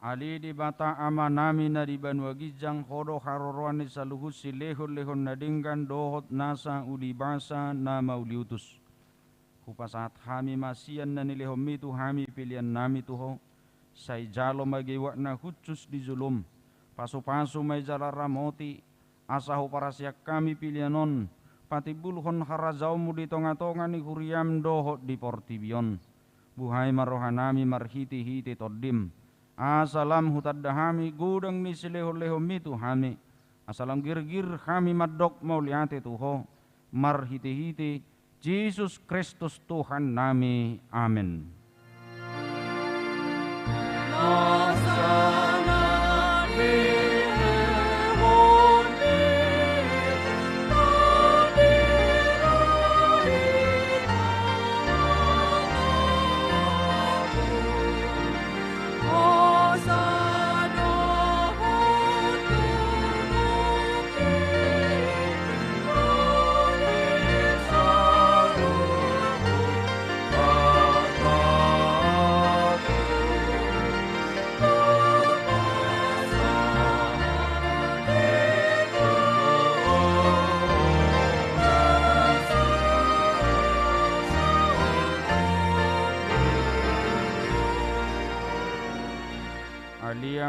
Ali di bata amanami na di banwa gijang hodo harorwani saluhus si lehon nadinggan dohot nasa uli basa na mauliutus. Kupasat hami masian na nilehom itu hami pilihan nami tuho. Say jalo magiwa na khusus di zulum. Paso-paso may jalara moti. Asaho para siyak kami pilihanon. Pati bulhon harazaw mo di tonga-tonga ni huriyam dohot di portibion. Buhay marohanami marhiti-hiti toddim. Asalam hutadahami gudang ni sileho-leho mitu hami. Asalam gir-gir kami madok mauliate tuho. Marhiti-hiti Yesus Kristus Tuhan nami. Amin.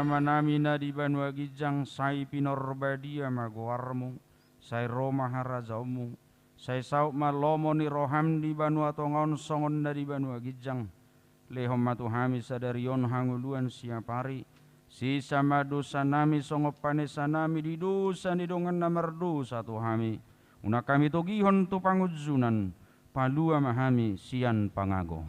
Manamina di banwa gijang sai pinorbadia magoarmu sai roma harazaumu sai sauk malomo ni roham di banwa tongon songon dari banwa gijang lehom matu hami sadarion hanguluan siapari si sama dosa nami songopane sanami di dosa ni dongan namardu satu hami una kami togihon tu pangujunan palua mahami sian pangago.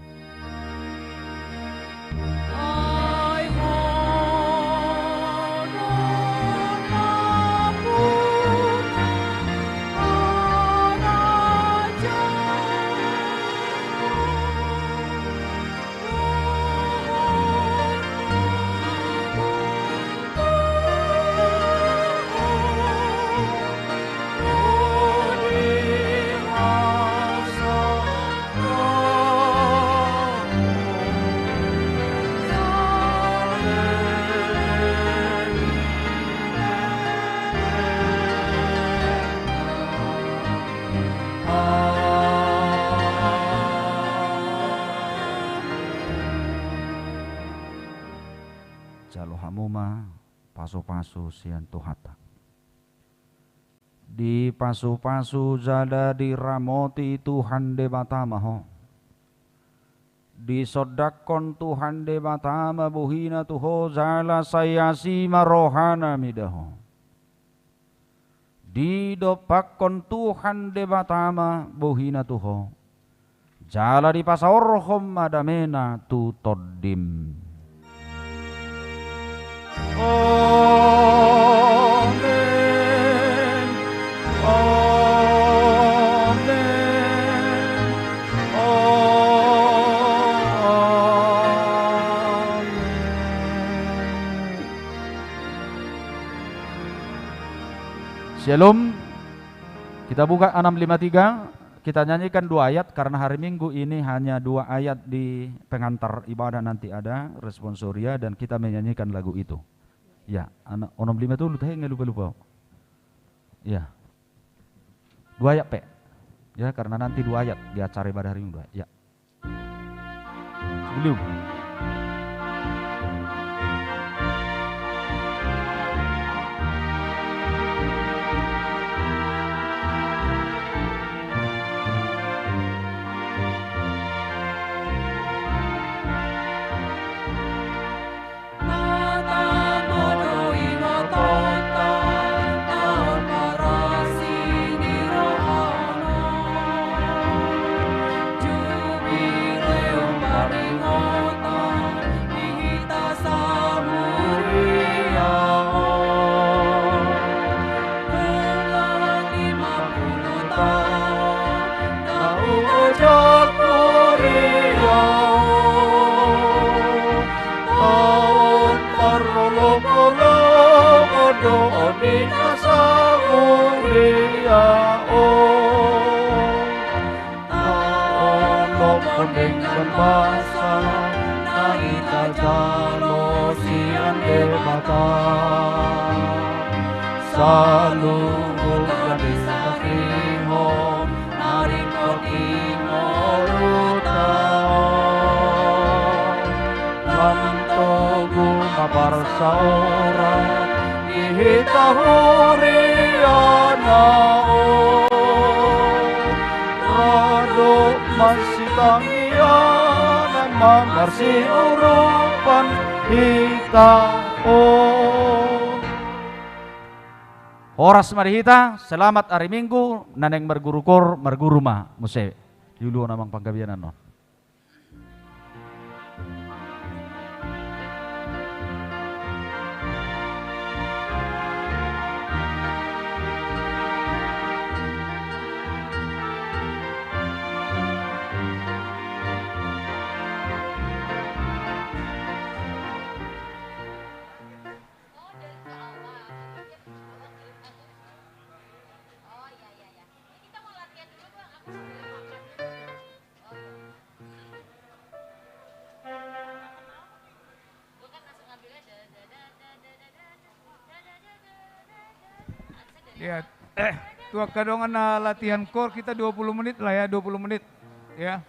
Paso-paso sian tuhata. Di paso-paso jada di ramoti Tuhan de batamaho. Di sodakon Tuhan de batama buhina tuho jala sayasi marohana midaho. Di dopakon Tuhan de batama buhina tuho. Jala di pasaorhom madamena tu toddim. Amen. Amen. Amen. Shalom. Kita buka 653. Kita nyanyikan 2 ayat karena hari Minggu ini hanya 2 ayat di pengantar ibadah, nanti ada responsoria dan kita menyanyikan lagu itu. Ya, anak 65 itu nggak lupa-lupa. Ya. 2 ayat, Pak. Ya, karena nanti 2 ayat di acara ibadah hari Minggu. Ya. Belum. Pasang saluhur desa kriho nariko timorutao lamun togu maparsaora ihita hurianao rado masih tangian mangarsi urupan hitao. Horas marihita, selamat hari Minggu, naneng mergurukor, merguruma, muse. Yulu namang panggabianan non. Ya, tua kadongan latihan core kita 20 menit lah ya, 20 menit ya.